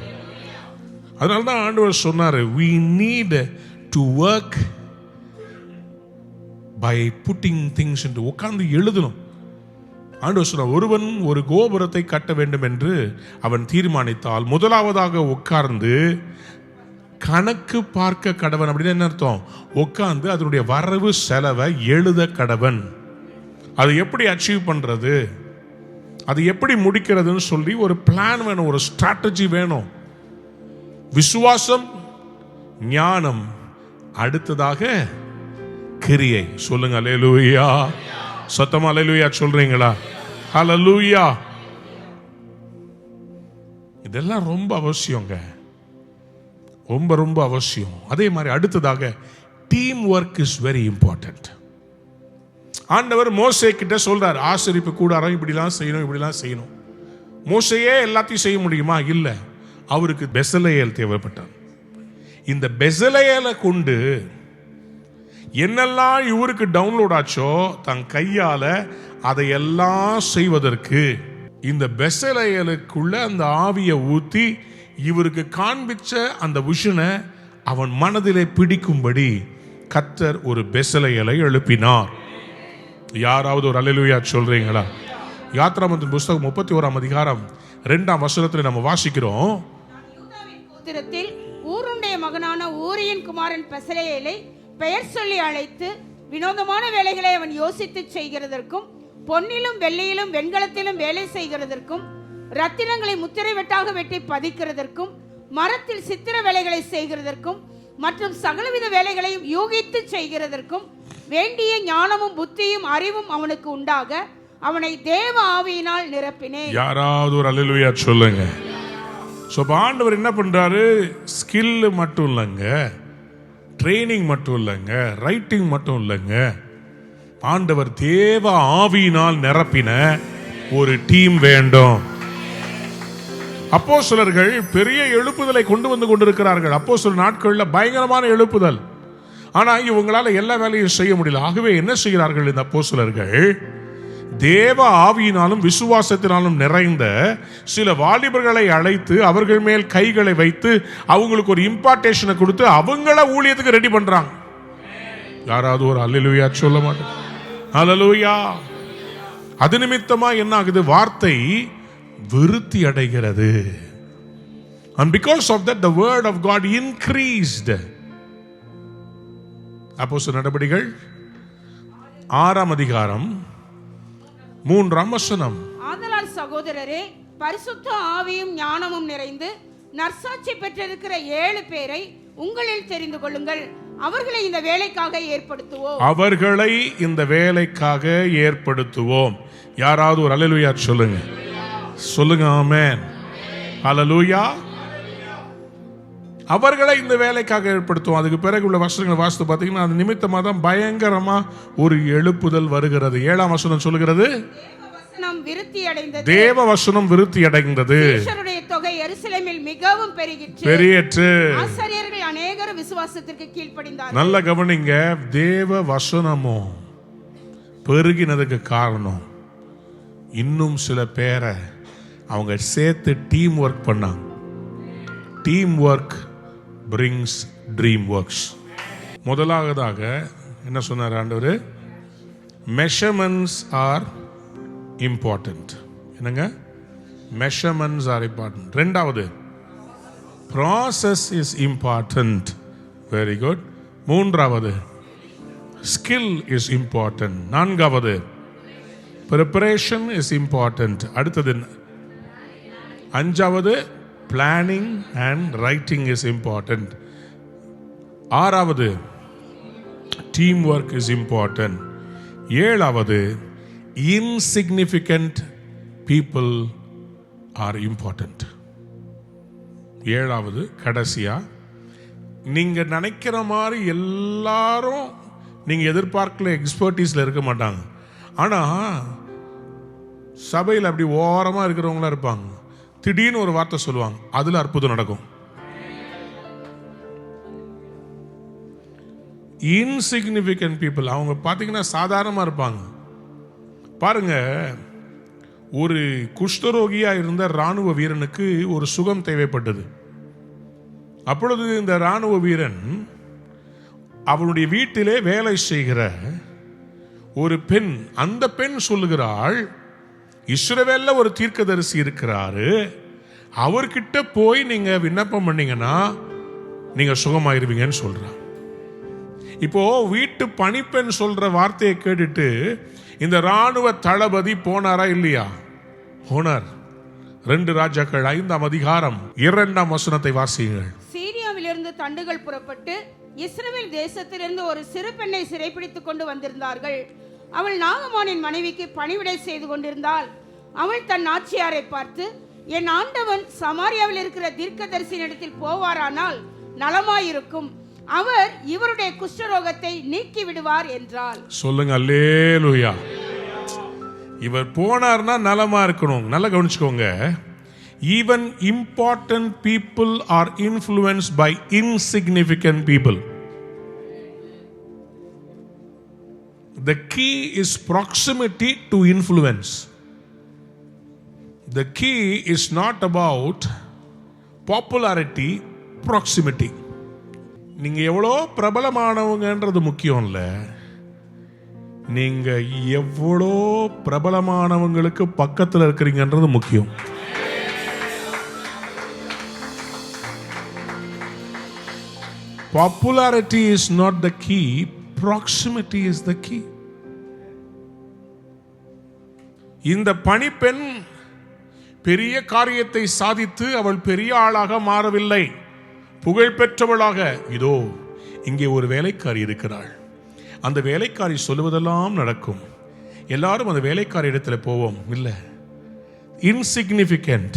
அதனால்தான் ஆண்டவர் சொன்னாரு, we need to work by putting things into, உட்கார்ந்து எழுதணும். ஆண்டவர் சொன்னார், ஒருவன் ஒரு கோபுரத்தை கட்ட வேண்டும் என்று அவன் தீர்மானித்தால் முதலாவதாக உட்கார்ந்து கணக்கு பார்க்க கடவன். அப்படின்னு என்ன அர்த்தம்? உட்கார்ந்து அதனுடைய வரவு செலவை எழுத கடவன். அது எப்படி அச்சீவ் பண்றது, அது எப்படி முடிக்கிறதுன்னு சொல்லி ஒரு பிளான் வேணும், ஒரு ஸ்ட்ராட்டஜி வேணும். விசுவாசம், ஞானம், அடுத்ததாக கிரியை. சொல்லுங்க அல்லேலூயா. சத்தமா அல்லேலூயா சொல்றீங்களா? ஹல்லேலூயா. இதெல்லாம் ரொம்ப அவசியங்க, ரொம்ப ரொம்ப அவசியம். அதே மாதிரி அடுத்ததாக team work is very important. ஆண்டவர் மோசே கிட்ட சொல்றார், ஆசரிப்பு கூடாரம் இப்படிலாம் செய்யணும், இப்படிலாம் செய்யணும். மோசையே எல்லாத்தையும் செய்ய முடியுமா? இல்ல, அவருக்கு பெசலேயேல் தேவைப்பட்டார். இந்த பெசலேயேலை கொண்டு என்னெல்லாம் இவருக்கு டவுன்லோட் ஆச்சோ தன் கையால அதையெல்லாம் செய்வதற்கு இந்த பெசலேயலுக்குள்ள அந்த ஆவியை ஊத்தி இவருக்கு காண்பிச்ச அந்த விஷனை அவன் மனதிலே பிடிக்கும்படி கர்த்தர் ஒரு பெசலேயலை எழுப்பினார். யாராவது ஒரு அல்லேலூயா சொல்றீங்களா? யாத்ராகமத்தின் புஸ்தகம் 31ஆம் அதிகாரம் 2ஆம் வசனத்தில் நம்ம வாசிக்கிறோம், கோத்திரத்தில் ஊருடைய மகனான ஊரியின் குமாரன் பெசலேயேலை பெயர் சொல்லி அழைத்து வினோதமான வேலைகளை அவன் யோசித்து செய்கிறதற்கும், பொன்னிலும் வெள்ளியிலும் வெண்கலத்திலும் வேலை செய்கிறதற்கும், ரத்தினங்களை முத்திரை வெட்டாக வெட்டி பதிக்கிறதற்கும், மரத்தில் சித்திர வேலைகளை செய்கிறதற்கும் மற்றும் சகலவித வேலைகளையும் யூகித்து செய்கிறதற்கும் வேண்டிய ஞானமும் புத்தியும் அறிவும் அவனுக்கு உண்டாக அவனை தேவ ஆவியினால் நிரப்பினேன். யாராவது ஒரு அல்லேலூயா சொல்லுங்க. ஆண்டவர் என்ன பண்றாரு? ஸ்கில் மட்டும் இல்லைங்க, ட்ரைனிங் மட்டும் இல்லைங்க, ரைட்டிங் மட்டும் இல்லைங்க, ஆண்டவர் தேவ ஆவியினால் நிரப்பின ஒரு டீம் வேண்டும். அப்போஸ்தலர்கள் பெரிய எழுப்புதலை கொண்டு வந்து கொண்டிருக்கிறார்கள். அப்போஸ்தலர் நாட்களில் பயங்கரமான எழுப்புதல். ஆனா இவங்களால எல்லா வேலையும் செய்ய முடியல. ஆகவே என்ன செய்கிறார்கள் இந்த அப்போஸ்தலர்கள்? தேவ ஆவியினாலும் விசுவாசத்தினாலும் நிறைந்த சில வாலிபர்களை அழைத்து அவர்கள் மேல் கைகளை வைத்து அவங்களுக்கு ஒரு இம்பார்ட்டேஷனை கொடுத்து அவங்கள ஊழியத்துக்கு ரெடி பண்றாங்க. யாராவது ஒரு அல்லேலூயா சொல்ல மாட்டேன்? அல்லேலூயா. அது நிமித்தமா என்ன ஆகுது? வார்த்தை விருத்தி அடைகிறது. And because of that the word of God increased. அப்போஸ்தலர் நடபடிகள் 6ஆம் அதிகாரம் 3ஆம் வசனம், ஆதலால் சகோதரரே, பரிசுத்த ஆவியும் ஞானமும் நிறைந்து நற்சாட்சி பெற்றிருக்கிற 7 பேரை உங்களில் தெரிந்து கொள்ளுங்கள். அவர்களை இந்த வேலைக்காக ஏற்படுத்துவோம். அவர்களை இந்த வேலைக்காக ஏற்படுத்துவோம். யாராவது ஒரு அல்லேலூயா சொல்லுங்க. சொல்லுங்க ஆமென். அல்லேலூயா. அவர்களை இந்த வேலைக்காக ஏற்படுத்துவோம். அதுக்கு பிறகு உள்ள வசனங்களை வாசித்து பார்த்தீங்கன்னா அது நிமித்தமாக தான் பயங்கரமா ஒரு எழுப்புதல் வருகிறது. 7ஆம் வசனம் சொல்லுகிறது, தேவ வசனம் விருத்தி அடைந்தது, தொகை எருசலேமில் மிகவும் பெரியற்று, ஆசாரியர்கள் அநேகர் விசுவாசத்திற்கு கீழ்ப்படிந்தார்கள். நல்ல கவனிங்க, தேவ வசனமும் பெருகினதுக்கு காரணம் இன்னும் சில பேரை அவங்க சேர்த்து டீம் ஒர்க் பண்ணாங்க. Team work brings dream works. முதலாவதாக என்ன சொன்னார் ஆண்டவர்? measurements are important. என்னங்க? measurements are important. இரண்டாவது process is important. very good. மூன்றாவது skill is important. நான்காவது preparation is important. அடுத்தது அஞ்சாவது planning and writing is important. ஆறாவது teamwork is important. ஏழாவது insignificant people are important. ஏழாவது கடைசியா, நீங்க நினைக்கிற மாதிரி எல்லாரும் நீங்க எதிர்பார்க்கல எக்ஸ்பர்டீஸ்ல இருக்க மாட்டாங்க. ஆனா சபையில் அப்படி ஓரமா இருக்கிறவங்களா இருப்பாங்க. திடீர்னு ஒரு வார்த்தை சொல்லுவாங்க, அதுல அற்புதம் நடக்கும். இன்சிக்னிஃபிகன்ட் பீப்புள், அவங்க பார்த்தீங்கன்னா சாதாரணமாக இருப்பாங்க. பாருங்க, ஒரு குஷ்டரோகியா இருந்த ராணுவ வீரனுக்கு ஒரு சுகம் தேவைப்பட்டது. அப்பொழுது இந்த ராணுவ வீரன் அவனுடைய வீட்டிலே வேலை செய்கிற ஒரு பெண், அந்த பெண் சொல்லுகிறாள், இஸ்ரவேல்ல ஒரு தீர்க்கதரிசி இருக்கிறாரு, அவர்கிட்ட போய் நீங்க விண்ணப்பம் பண்ணீங்கன்னா நீங்க சுகமாயிருவீங்கன்னு சொல்றான். இப்போ வீட்டு பணிப்பெண் சொல்ற வார்த்தையை கேட்டுட்டு இந்த ராணுவ தளபதி போனாரா இல்லையா? போனார். 2 ராஜாக்கள் 5ஆம் அதிகாரம் 2ஆம் வசனத்தை வாசியுங்கள். சீரியாவிலிருந்து தண்டுகள் புறப்பட்டு இஸ்ரவேல் தேசத்திலிருந்து ஒரு சிறு பெண்ணை சிறைப்பிடித்துக் கொண்டு வந்திருந்தார்கள். அவள் நாகமானின் மனைவிக்கு பணிவிடை செய்து கொண்டிருந்தாள். அவள் தன் நாச்சியாரை பார்த்து, என் ஆண்டவன் சமாரியாவில் இருக்கிற தீர்க்கதரிசியினிடத்தில் போவாரானால் நலமாயிருக்கும், அவர் இவருடைய குஷ்டரோகத்தை நீக்கி விடுவார் என்றாள். சொல்லுங்க அல்லேலூயா. இவர் போனார்னா நலமா இருக்கணும். நல்லா கவனிச்சுக்கோங்க. Even important people are influenced by insignificant people. The key is proximity to influence. The key is not about popularity, proximity. நீங்க எவ்வளோ பிரபலமானவங்கன்றது முக்கியம் இல்ல, நீங்க எவ்வளோ பிரபலமானவங்களுக்கு பக்கத்தில் இருக்கிறீங்கன்றது முக்கியம். Popularity is not the key, proximity is the key. இந்த பணிப்பெண் பெரிய காரியத்தை சாதித்து அவள் பெரிய ஆளாக மாறவில்லை, புகழ் பெற்றவளாக. இதோ இங்கே ஒரு வேலைக்காரி இருக்கிறாள். அந்த வேலைக்காரி சொல்லுவதெல்லாம் நடக்கும். எல்லாரும் அந்த வேலைக்காரி இடத்துல போவோம் இல்லை. Insignificant,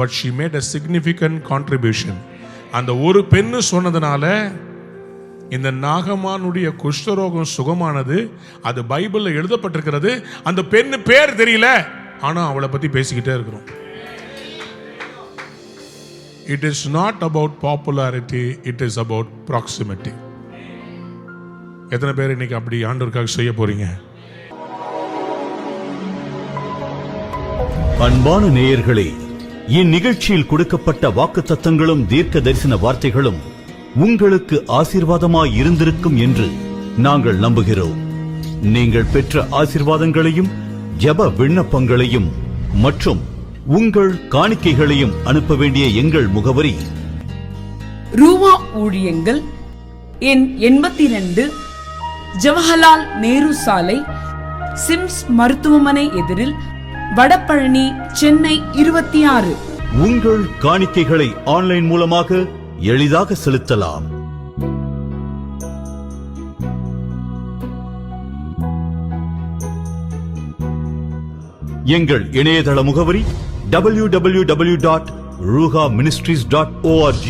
but she made a significant contribution. அந்த ஒரு பெண்ணு சொன்னதுனால இந்த நாகமானுடைய குஷ்டரோகம் சுகமானது. அது பைபிள்ல எழுதப்பட்டிருக்கிறது. அந்த பெண்ணு பேர் தெரியல, ஆனா அவளை பத்தி பேசிக்கிட்டே இருக்கிறோம். It is not about popularity, it is about proximity. எத்தனை பேர் இன்னைக்கு அப்படி ஆண்டவருக்காக செய்ய போறீங்க? அன்பான நேயர்களே, இந்நிகழ்ச்சியில் கொடுக்கப்பட்ட வாக்குத்தத்தங்களும் தீர்க்க தரிசன வார்த்தைகளும் உங்களுக்கு ஆசீர்வாதமாய் இருந்திருக்கும் என்று நாங்கள் நம்புகிறோம். நீங்கள் பெற்ற ஆசீர்வாதங்களையும் ஜெப விண்ணப்பங்களையும் மற்றும் உங்கள் காணிக்கைகளையும் அனுப்ப வேண்டிய எங்கள் முகவரி: ரூவா ஊழியங்கள், எண் 82, ஜவஹர்லால் நேரு சாலை, சிம்ஸ் மருத்துவமனை எதிரில், வடபழனி, சென்னை 26. உங்கள் காணிக்கைகளை ஆன்லைன் மூலமாக எளிதாக செலுத்தலாம். எங்கள் இணையதள முகவரி www.ruhaministries.org.